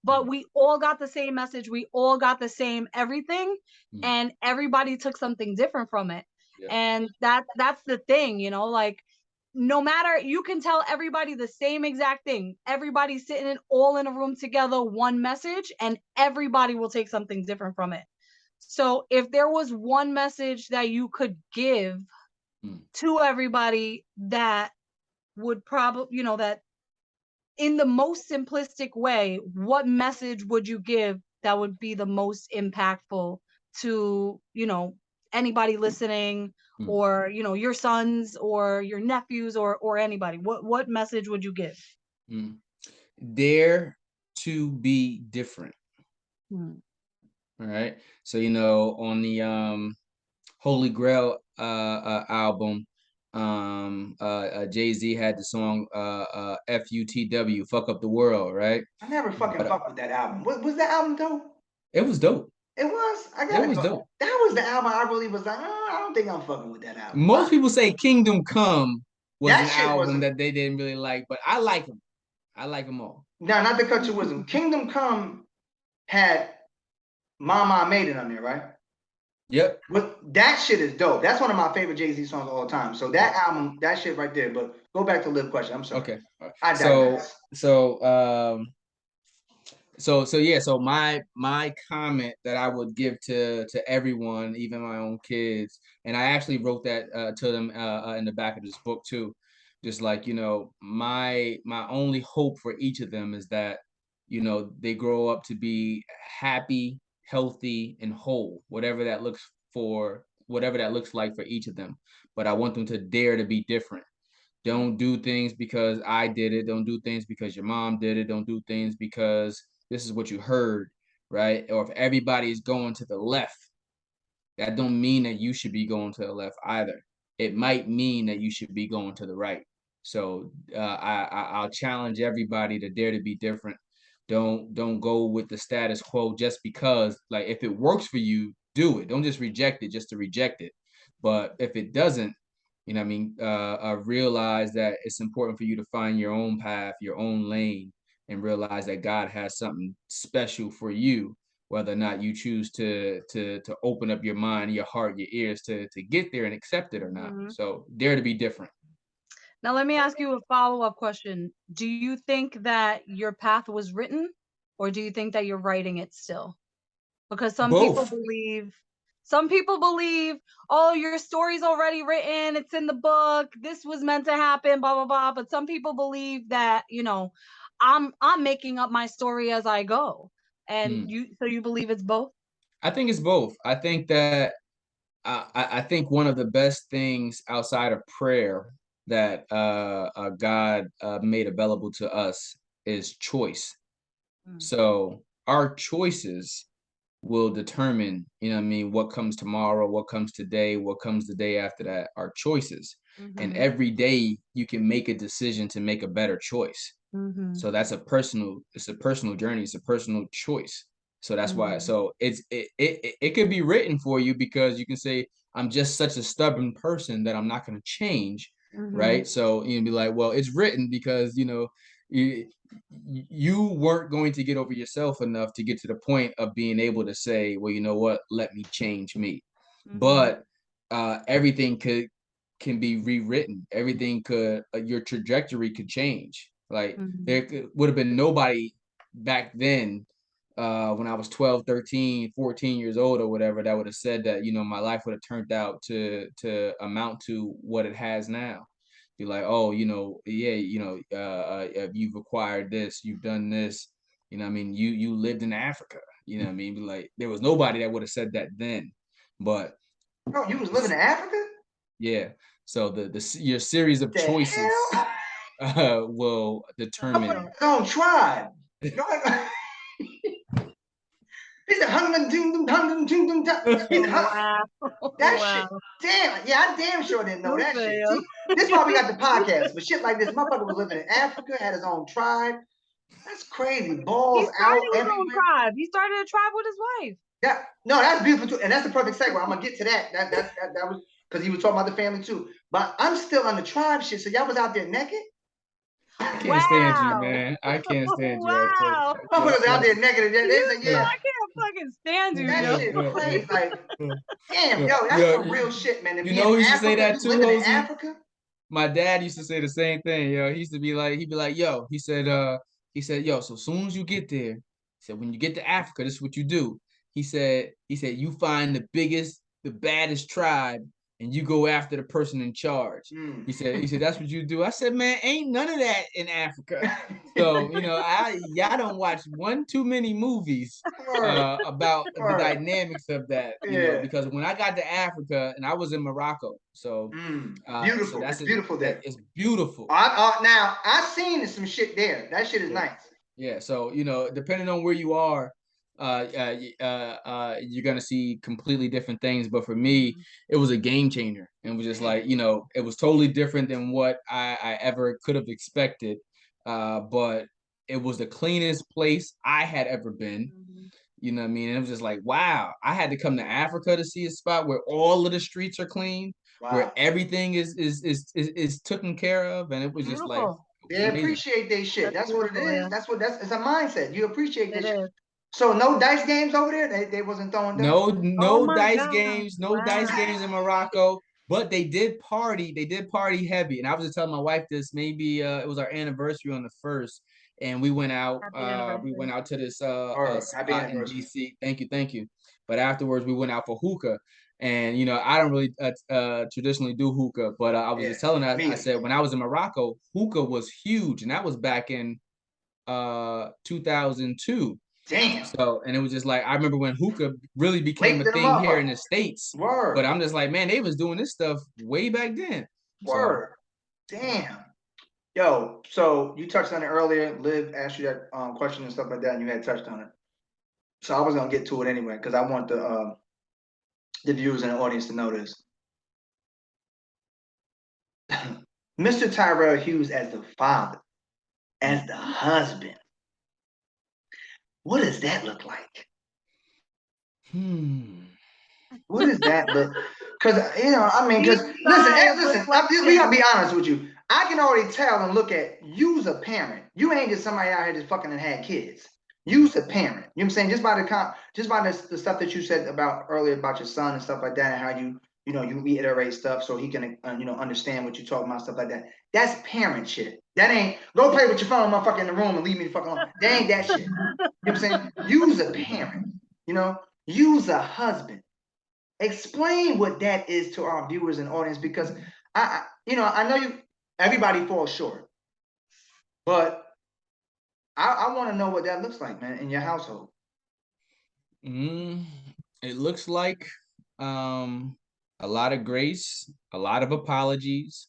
But we all got the same message. We all got the same everything, and everybody took something different from it. Yeah. And that's the thing, like, no matter, you can tell everybody the same exact thing. Everybody's sitting all in a room together, one message, and everybody will take something different from it. So if there was one message that you could give to everybody that would probably, that in the most simplistic way, what message would you give that would be the most impactful to, anybody listening, or, your sons or your nephews or anybody? What message would you give? Dare to be different. All right. So, on the Holy Grail album, Jay-Z had the song FUTW, fuck up the world, right? I never fucking fucked with that album. What was that album dope? It was dope. It was. It was dope. That was the album I really was like, I don't think I'm fucking with that album. Most people say Kingdom Come was an album that they didn't really like, but I like them. I like them all. Now, not to cut your wisdom, Kingdom Come had Mama I Made It on there, right? Yep. But that shit is dope. That's one of my favorite Jay-Z songs of all time. So that album, that shit right there. But go back to Liv question. I'm sorry. Okay. I digress. So my comment that I would give to everyone, even my own kids, and I actually wrote that to them in the back of this book too. Just like, my only hope for each of them is that, they grow up to be happy, healthy, and whole, whatever that looks like for each of them. But I want them to dare to be different. Don't do things because I did it. Don't do things because your mom did it. Don't do things because this is what you heard, right? Or if everybody is going to the left, that don't mean that you should be going to the left either. It might mean that you should be going to the right. So I'll challenge everybody to dare to be different. Don't go with the status quo just because, like, if it works for you, do it. Don't just reject it just to reject it. But if it doesn't, you know what I mean, realize that it's important for you to find your own path, your own lane, and realize that God has something special for you, whether or not you choose to open up your mind, your heart, your ears to get there and accept it or not. Mhm. So dare to be different. Now, let me ask you a follow-up question. Do you think that your path was written, or do you think that you're writing it still? Because Both. some people believe, oh, your story's already written, it's in the book, this was meant to happen, blah, blah, blah. But some people believe that, I'm making up my story as I go. And Hmm. so you believe it's both? I think it's both. I think that I think one of the best things outside of prayer that God made available to us is choice. Mm. So our choices will determine, you know what I mean, what comes tomorrow, what comes today, what comes the day after that, our choices. And Mhm. every day you can make a decision to make a better choice. Mhm. So it's a personal journey, it's a personal choice. So that's why, Mhm. so it could be written for you because you can say, I'm just such a stubborn person that I'm not going to change, Mhm. right? So you'd be like, well, it's written because, you, you weren't going to get over yourself enough to get to the point of being able to say, well, you know what, let me change me. Mhm. But everything can be rewritten. Everything could your trajectory could change. Like Mhm. there would have been nobody back then when I was 12, 13, 14 years old or whatever that would have said that, my life would have turned out to amount to what it has now. Be like, oh, yeah, you've acquired this, you've done this, I mean, you lived in Africa, you know what I mean? Be like, there was nobody that would have said that then. But Bro, you was living in Africa? yeah, so your series of The choices hell? will determine. Real. His own tribe. He's a hundred, he's a Wow. that shit. Wow. Damn, yeah, I damn sure didn't know that shit. Stupid. See, this is why we got the podcast. But shit like this, motherfucker was living in Africa, had his own tribe. That's crazy. He Balls out started his own everywhere. tribe. He started a tribe with his wife. Yeah, no, that's beautiful too, and that's the perfect segue. I'm gonna get to that. That was because he was talking about the family too. But I'm still on the tribe shit. So y'all was out there naked. I can't stand you, Wow. man. I can't stand you. Wow. Motherfuckers out there naked. They say, You know, yeah, I can't fucking stand you, that yo. shit crazy. Like, damn, Yeah, yo, that's yeah, some real shit, man. To you be know in who used to say Africa, that you too, living in Hosey? Africa. My dad used to say the same thing, yo. He used to be like, he'd be like, yo, he said, yo, so soon as you get there, he said, when you get to Africa, this is what you do. He said, you find the biggest, the baddest tribe, and you go after the person in charge. Mm. He said, that's what you do. I said, man, ain't none of that in Africa. So, y'all don't watch one too many movies Word, about the word. dynamics of that, Yeah. because when I got to Africa and I was in Morocco, so Beautiful. that's It's it. beautiful there. It's beautiful. Now I seen some shit there. That shit is Yeah. nice. Yeah. So, depending on where you are, you're gonna see completely different things. But for me, it was a game changer. And it was just like, it was totally different than what I ever could have expected. But it was the cleanest place I had ever been. Mhm. You know what I mean? And it was just like, wow, I had to come to Africa to see a spot where all of the streets are clean, where Wow. everything is taken care of. And it was just like, Beautiful. it was They amazing. appreciate their shit. That's That's what it beautiful, is. yeah. It's a mindset. You appreciate It this shit. is. So no dice games over there. They wasn't throwing dice. No, Oh no my dice God. games, no dice Wow. games in Morocco, but they did party. They did party heavy. And I was just telling my wife this, maybe it was our anniversary on the 1st, and we went out Happy anniversary. to this Or happy spot in anniversary. DC. Thank you. But afterwards we went out for hookah. And I don't really traditionally do hookah, but I was Yeah. just telling her, Me I either. said when I was in Morocco, hookah was huge, and that was back in 2002. Damn. So, and it was just like, I remember when hookah really became Late a to the thing here in motherfucker. the States, but Word. I'm just like, man, they was doing this stuff way back then. So, Word. Damn. Yo, so you touched on it earlier. Liv asked you that question and stuff like that, and you had touched on it. So I was gonna get to it anyway because I want the viewers and the audience to know this. Mr. Tyrell Hughes as the father, as the husband. What does that look like? hmm. What is that? But because I mean, because listen, we gotta be honest with you. I can already tell and look at you's a parent. You ain't just somebody out here just fucking and had kids. You's a parent. You know what I'm saying? Just by the stuff that you said about earlier about your son and stuff like that, and how you reiterate stuff so he can understand what you're talking about, stuff like that. That's parent shit. That ain't go play with your phone, motherfucker, in the room and leave me the fuck alone. That ain't that shit. You know what I'm saying? You's a parent. You's a husband. Explain what that is to our viewers and audience, because I know everybody falls short, but I want to know what that looks like, man, in your household. It looks like a lot of grace, a lot of apologies,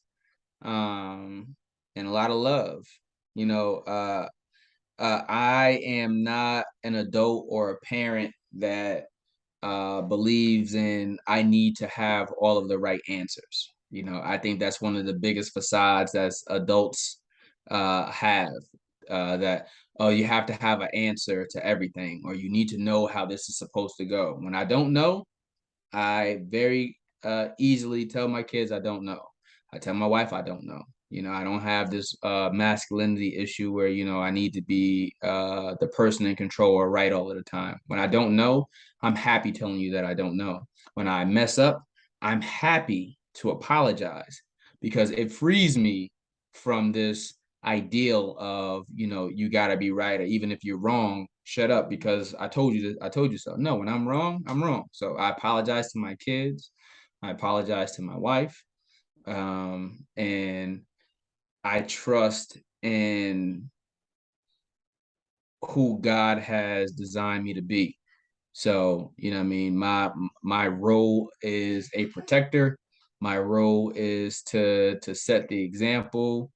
and a lot of love. I am not an adult or a parent that believes in I need to have all of the right answers. I think that's one of the biggest facades that adults have, that, oh, you have to have an answer to everything, or you need to know how this is supposed to go. When I don't know, I very easily tell my kids I don't know. I tell my wife I don't know. I don't have this masculinity issue where, I need to be the person in control or right all of the time. When I don't know, I'm happy telling you that I don't know. When I mess up, I'm happy to apologize, because it frees me from this ideal of, you got to be right, or even if you're wrong, shut up because I told you so. No, when I'm wrong, I'm wrong. So I apologize to my kids. I apologize to my wife. And I trust in who God has designed me to be. So, what I mean, my role is a protector. My role is to set the example,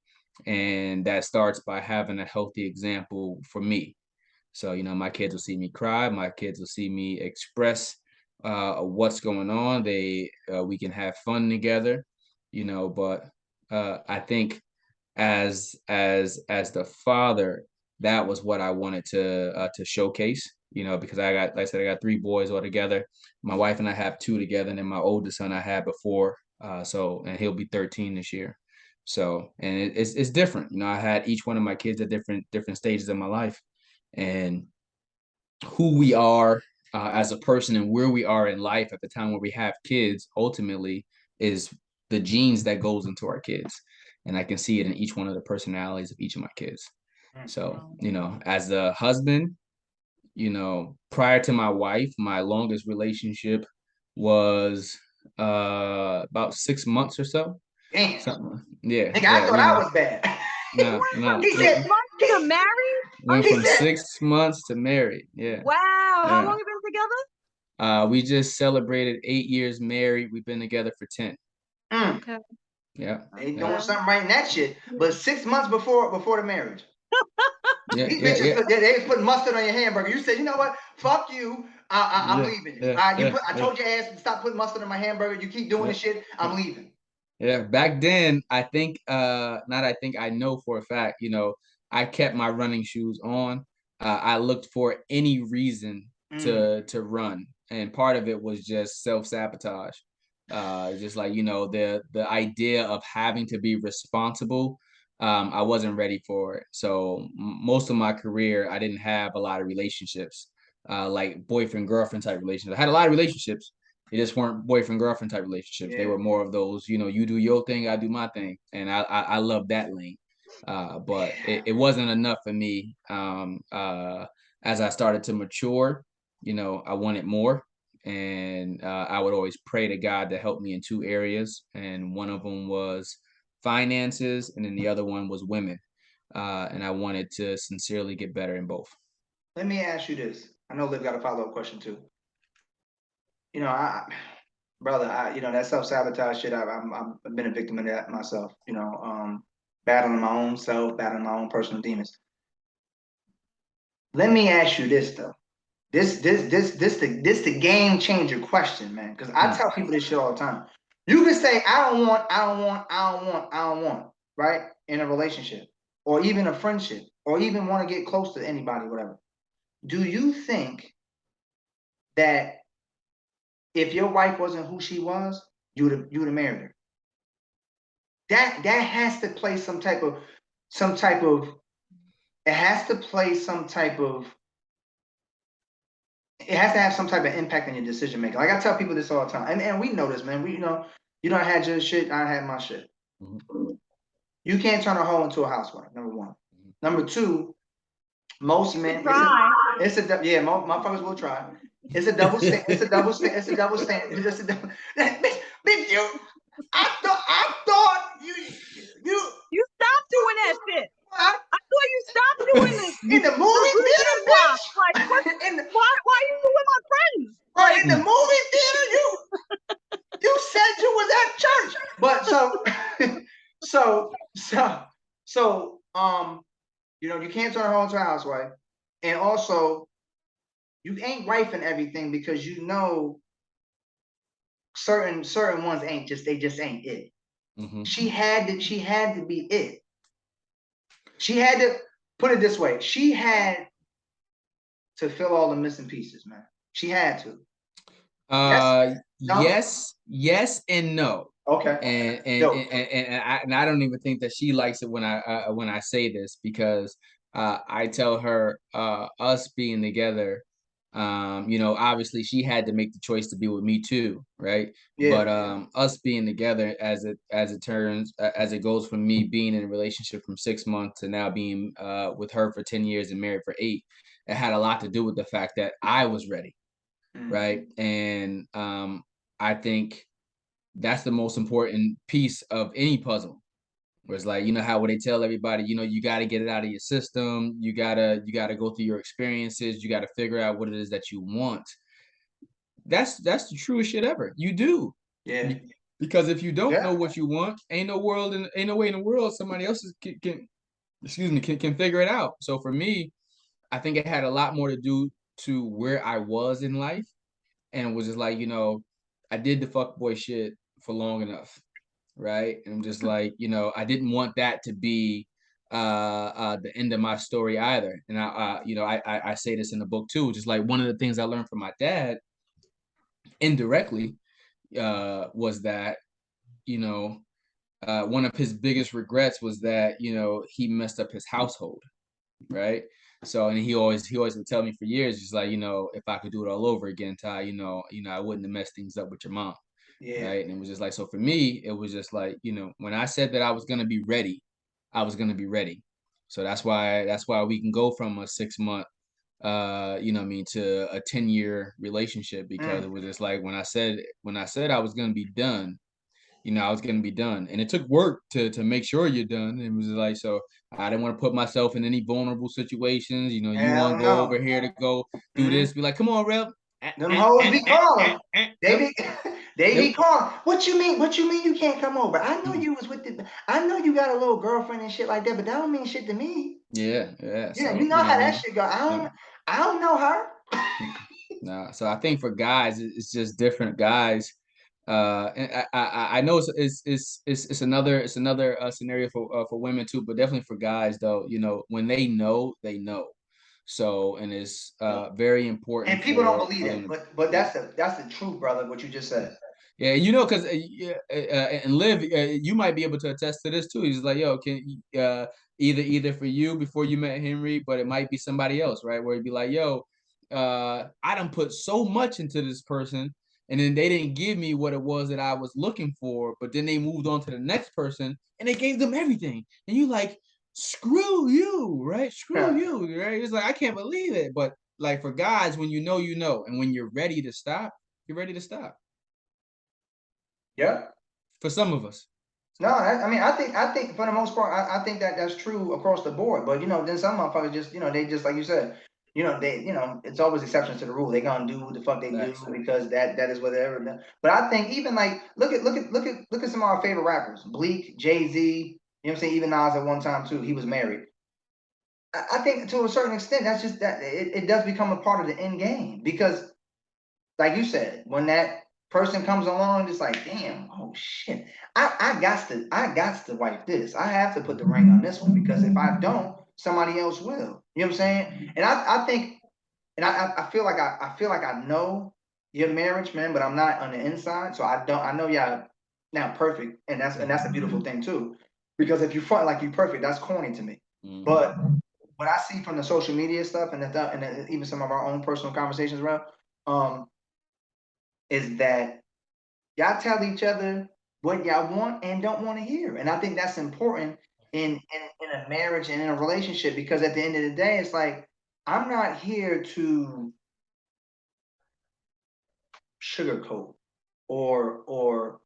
and that starts by having a healthy example for me. So, my kids will see me cry. My kids will see me express what's going on. We can have fun together, but I think as the father, that was what I wanted to showcase, because like I said, I got three boys all together. My wife and I have two together, and then my oldest son I had before. And he'll be 13 this year. So, and it's different. I had each one of my kids at different stages of my life, and who we are as a person and where we are in life at the time where we have kids ultimately is the genes that goes into our kids. And I can see it in each one of the personalities of each of my kids. So, as a husband, prior to my wife, my longest relationship was about 6 months or so. Damn. Yeah. Nigga, I thought I was bad. No. He said, to marry? Went from 6 months to married. Yeah. Wow. Yeah. How long have you been together? We just celebrated 8 years married. We've been together for 10. Okay. Yeah. They doing something right in that shit. But 6 months before the marriage. These bitches, they was putting mustard on your hamburger. You said, you know what? Fuck you. I'm leaving you. I told your ass to stop putting mustard on my hamburger. You keep doing this shit. I'm leaving. Yeah. Back then, I know for a fact, I kept my running shoes on. I looked for any reason to run. And part of it was just self-sabotage. Just like, the idea of having to be responsible. I wasn't ready for it. So most of my career, I didn't have a lot of relationships, like boyfriend, girlfriend type relationships. I had a lot of relationships. They just weren't boyfriend, girlfriend type relationships. Yeah. They were more of those, you do your thing, I do my thing. And I love that lane. But it wasn't enough for me. As I started to mature, I wanted more. And I would always pray to God to help me in two areas. And one of them was finances, and then the other one was women. And I wanted to sincerely get better in both. Let me ask you this. I know Liv got a follow-up question too. Brother, that self-sabotage shit, I've been a victim of that myself, battling my own self, battling my own personal demons. Let me ask you this though. This the game changer question, man. Because I tell people this shit all the time. You can say, I don't want, right? In a relationship, or even a friendship, or even want to get close to anybody, whatever. Do you think that if your wife wasn't who she was, you would have married her. That has to play some type of it has to play some type of it has to have some type of impact on your decision making. Like I tell people this all the time, and we know this, man. We you don't had your shit, I had my shit. Mm-hmm. You can't turn a hoe into a housewife. Number one. Mm-hmm. Number two, most men. It's a motherfuckers will try. It's a double standard. It's a double standard. It's a double standard. It's a double. Bitch, you. I thought you stopped doing that shit. I thought you stopped doing this. In the movie theater, bitch. Like, why are you with my friends? Like, in the movie theater, you said you was at church. But so you can't turn a hoe into a housewife. And also, you ain't wifing everything because certain ones ain't they just ain't it. Mm-hmm. She had to be it. She had to put it this way. She had to fill all the missing pieces, man. She had to. Yes and no. Okay. And I don't even think that she likes it when I say this, because I tell her us being together, obviously she had to make the choice to be with me too, right? Yeah. But us being together, as it goes from me being in a relationship from 6 months to now being with her for 10 years and married for 8, it had a lot to do with the fact that I was ready, right? And I think that's the most important piece of any puzzle. Where it's like, how when they tell everybody, you got to get it out of your system. You gotta go through your experiences. You got to figure out what it is that you want. That's the truest shit ever. You do. Yeah. Because if you don't know what you want, ain't no way in the world somebody else can figure it out. So for me, I think it had a lot more to do to where I was in life, and it was just like, I did the fuckboy shit for long enough. Right. And I'm just like, I didn't want that to be the end of my story either. And I say this in the book too, just like one of the things I learned from my dad indirectly was that, one of his biggest regrets was that, he messed up his household. Right. So, and he always would tell me for years, just like, if I could do it all over again, Ty, I wouldn't have messed things up with your mom. Yeah. Right. And it was just like, so for me, it was just like, when I said that I was going to be ready, I was going to be ready. So that's why we can go from a 6 month, to a 10-year relationship, because it was just like, when I said I was going to be done, I was going to be done. And it took work to make sure you're done. It was like, so I didn't want to put myself in any vulnerable situations. You want to go over here to go do this, be like, come on, Rep. Them hoes be calling. They be calling. What you mean you can't come over? I know you was with I know you got a little girlfriend and shit like that, but that don't mean shit to me. Yeah. Yeah, so, you know how that shit go. I don't know her. No, so I think for guys, it's just different. Guys, and I know it's another scenario for women too, but definitely for guys though. When they know, they know. So, and it's very important. And people don't believe it, but that's the truth, brother. What you just said. Yeah, because and Liv, you might be able to attest to this too. He's like, yo, can either for you before you met Henry, but it might be somebody else, right? Where he'd be like, yo, I done put so much into this person, and then they didn't give me what it was that I was looking for, but then they moved on to the next person and they gave them everything, and you like, screw you, right? Screw you, right? It's like, I can't believe it. But like for guys, when you know, and when you're ready to stop, you're ready to stop. Yeah. For some of us. No, I think for the most part, I think that's true across the board. But then some motherfuckers just, they just like you said, they, it's always exceptions to the rule. They gonna do what the fuck they do because that is whatever. But I think even like look at some of our favorite rappers, Bleak, Jay-Z. You know what I'm saying? Even Nas at one time too. He was married. I think to a certain extent, that's just that it does become a part of the end game, because, like you said, when that person comes along, it's like, damn, oh shit, I got to wipe this. I have to put the ring on this one, because if I don't, somebody else will. You know what I'm saying? And I think, and I feel like I know your marriage, man, but I'm not on the inside. So I know y'all not perfect, and that's a beautiful thing too. Because if you front like you perfect, that's corny to me. Mhm. But what I see from the social media stuff and even some of our own personal conversations around, um, is that y'all tell each other what y'all want and don't want to hear. And I think that's important in a marriage and in a relationship, because at the end of the day, it's like, I'm not here to sugarcoat or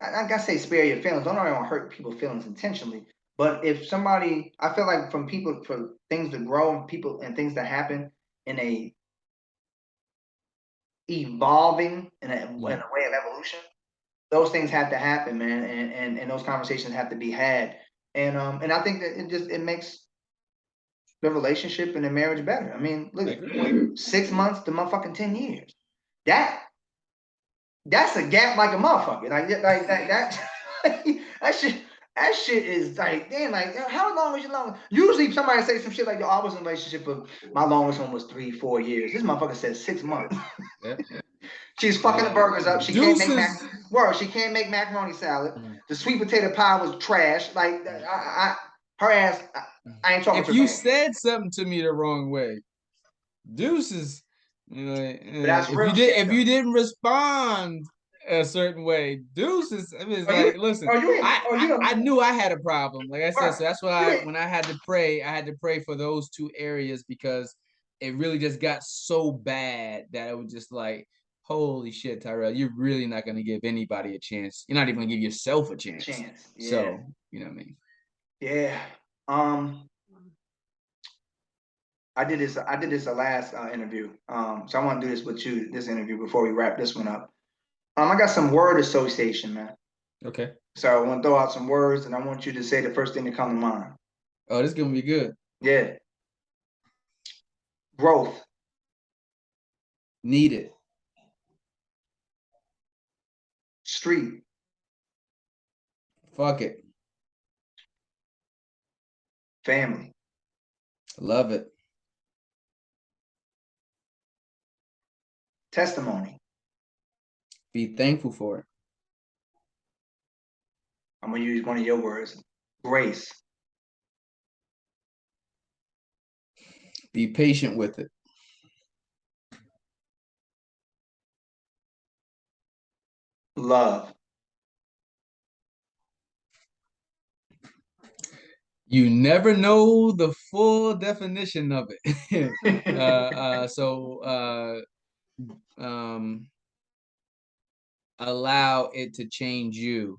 I gotta say spare your feelings. Don't want to hurt people's feelings intentionally. But if somebody, I feel like from people, for things to grow and people and things to happen in a evolving in a way of evolution, those things have to happen, man, and those conversations have to be had. And I think that it makes the relationship and the marriage better. I mean, I look, agree. 6 months to motherfucking 10 years. That that's a gap like a motherfucker. Like that that shit that shit is like, damn, like how long was your long? Usually somebody say some shit like, yo, I was in a relationship for my longest one was 3-4 years. This motherfucker said 6 months. Yeah. She's fucking the burgers up. She can't make Deuces. she can't make macaroni salad. Mhm. The sweet potato pie was trash. Like her ass, I ain't talking If to you her. said something to me the wrong way, deuces. You know, But that's real shit if though. you didn't respond a certain way, deuces. I mean, it's Are you? like, listen, Are you? Are I you? knew I had a problem. Like I said, Bro, so that's you why ain't. when I had to pray for those two areas, because it really just got so bad that it was just like, holy shit, Tyrell, you're really not gonna give anybody a chance. You're not even gonna give yourself a chance. Chance. Yeah. So, you know what I mean? Yeah. Um. I did this the last interview. So I want to do this with you, this interview, before we wrap this one up. I got some word association, man. Okay. So I want to throw out some words, and I want you to say the first thing that come to mind. Oh, this is gonna be good. Yeah. Growth, Needed. street, Fuck it. family, Love it. testimony. Be thankful for it. I'm gonna use one of your words. Grace, Be patient with it. love. You never know the full definition of it. So allow it to change you.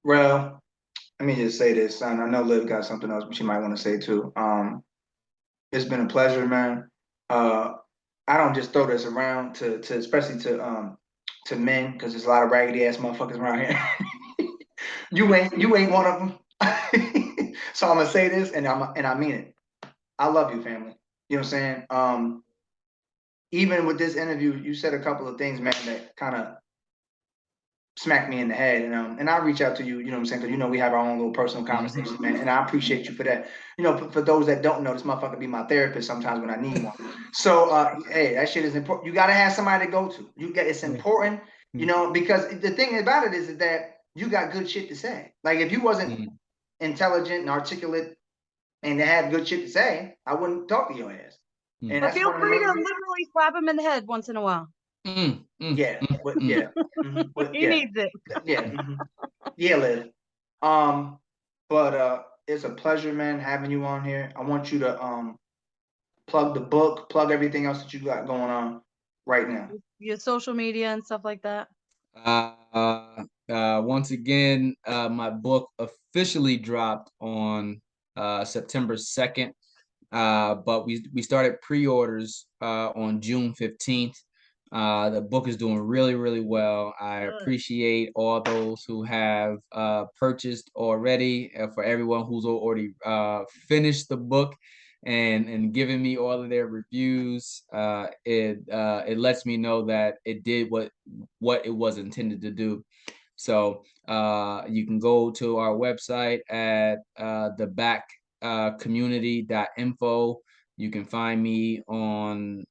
Well, let me just say this, and I know Liv got something else, but she might want to say too. It's been a pleasure, man. I don't just throw this around to especially to men, because there's a lot of raggedy ass motherfuckers around here. You ain't one of them. So I'm gonna say this, and I mean it. I love you, family. You know what I'm saying? Even with this interview, you said a couple of things, man, that kind of smacked me in the head, and I'll reach out to you. You know what I'm saying? Because we have our own little personal conversations, man, and I appreciate you for that. For those that don't know, this motherfucker be my therapist sometimes when I need one. So, hey, that shit is important. You gotta have somebody to go to. It's important, because the thing about it is that you got good shit to say. Like if you wasn't intelligent and articulate and had good shit to say, I wouldn't talk to your ass. And But that's feel one of the free main to reasons. literally slap him in the head once in a while. Yeah, yeah, He needs it. yeah, yeah, Liv. But it's a pleasure, man, having you on here. I want you to plug the book, plug everything else that you got going on right now. Your social media and stuff like that. Once again, my book officially dropped on September 2nd. But we started pre-orders on June 15th. The book is doing really, really well. I appreciate all those who have purchased already. For everyone who's already finished the book and given me all of their reviews, it lets me know that it did what it was intended to do. So you can go to our website at the back community.info. You can find me on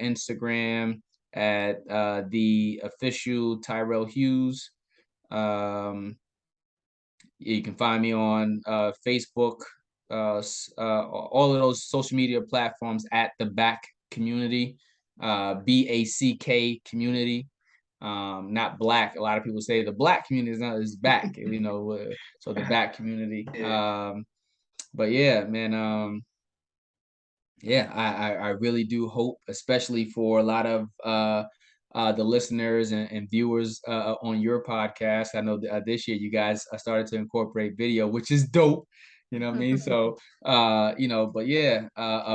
Instagram at the official Tyrell Hughes. You can find me on Facebook, all of those social media platforms at the Back Community, BACK Community. Not black. A lot of people say the black community is back. So the Back Community. Yeah. But yeah, man. Yeah, I really do hope, especially for a lot of the listeners and viewers on your podcast. I know this year you guys started to incorporate video, which is dope. You know what I mean? So, but yeah,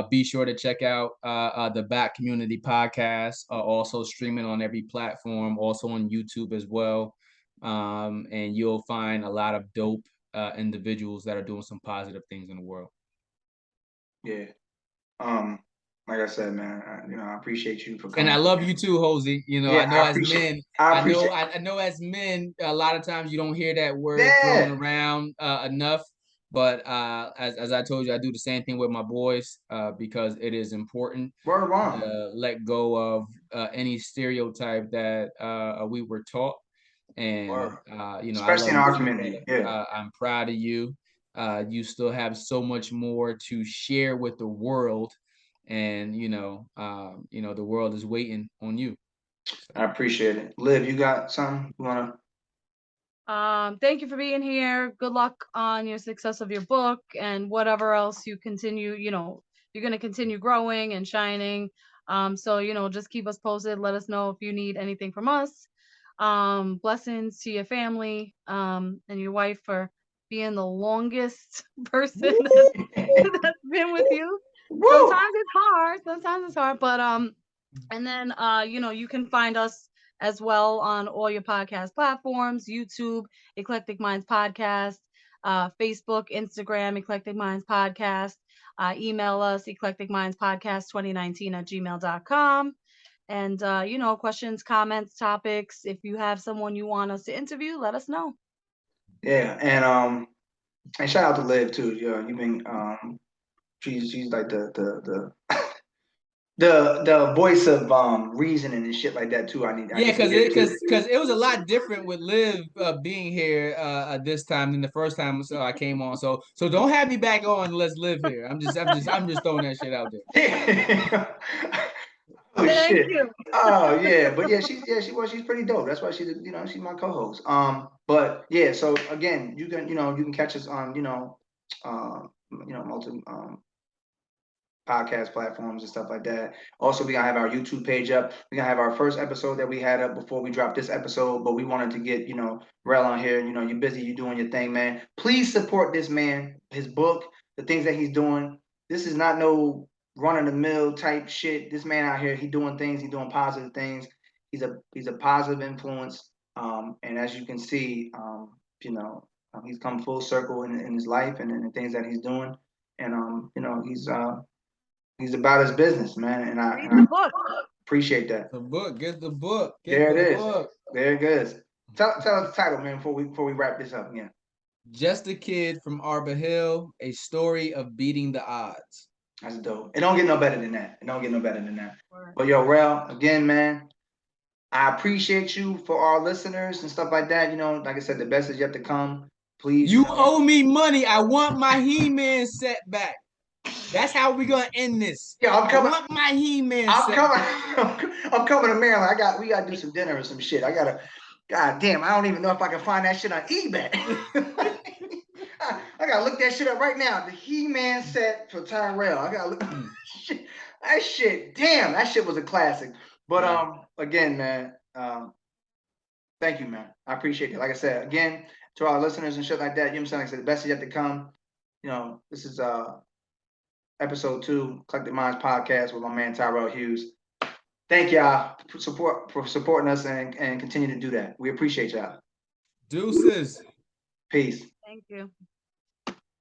be sure to check out the Back Community Podcast, also streaming on every platform, also on YouTube as well. And you'll find a lot of dope individuals that are doing some positive things in the world. Yeah. Like I said, man, I appreciate you for And coming. I love you too, Hosey. Yeah, I know as men, I appreciate. I know as men, a lot of times you don't hear that word thrown Yeah. around enough. But as I told you, I do the same thing with my boys because it is important Word on. to let go of any stereotype that we were taught. And Word. I Especially love in you our too, community. brother. Yeah. I'm proud of you. You still have so much more to share with the world, and the world is waiting on you. I appreciate it. Liv, you got something you wanna? Thank you for being here. Good luck on your success of your book and whatever else you continue, you're going to continue growing and shining. So, just keep us posted. Let us know if you need anything from us. Blessings to your family, and your wife for being the longest person that's been with you. Woo! Sometimes it's hard, but, and then, you can find us as well on all your podcast platforms, YouTube, Eclectic Minds Podcast, Facebook, Instagram, Eclectic Minds Podcast. Email us, eclecticmindspodcast2019@gmail.com. And, questions, comments, topics. If you have someone you want us to interview, let us know. Yeah, and shout out to Liv too. Yeah, you've been she's like the voice of reasoning and shit like that too. I Yeah, need to get because it was a lot different with Liv being here this time than the first time I came on. So don't have me back on. Let's live here. I'm just throwing that shit out there. Oh Thank shit. you. Oh yeah, but yeah, she's pretty dope. That's why she's she's my co-host. But yeah, so again, you can catch us on multi podcast platforms and stuff like that. Also, we gonna have our YouTube page up. We gonna have our first episode that we had up before we dropped this episode, but we wanted to get Rel on here. You're busy, you're doing your thing, man. Please support this man, his book, the things that he's doing. This is not no run of the mill type shit. This man out here, he doing things, he doing positive things. He's a positive influence. And as you can see, he's come full circle in his life and in the things that he's doing. And he's about his business, man, and Read the book. appreciate that. The book, get the book. There it is. There it is. Tell us the title, man, before we wrap this up again. Just a Kid from Arbor Hill, a story of beating the odds. That's dope. It don't get no better than that. But yo, Rel, again, man, I appreciate you for our listeners and stuff like that. Like I said, the best is yet to come. Please. You owe me money. I want my He-Man set back. That's how we're gonna end this. Yeah, I'm coming. I want my He-Man I'm set coming. I'm coming to Maryland. We gotta do some dinner or some shit. God damn, I don't even know if I can find that shit on eBay. I gotta look that shit up right now. The He-Man set for Tyrell. I gotta look that shit. Damn, that shit was a classic. But again, man, thank you, man. I appreciate it. Like I said, again, to our listeners and shit like that, like I said, the best is yet to come. This is episode 2, Eclectic Minds Podcast with my man Tyrell Hughes. Thank y'all for supporting us and continue to do that. We appreciate y'all. Deuces. Peace. Thank you.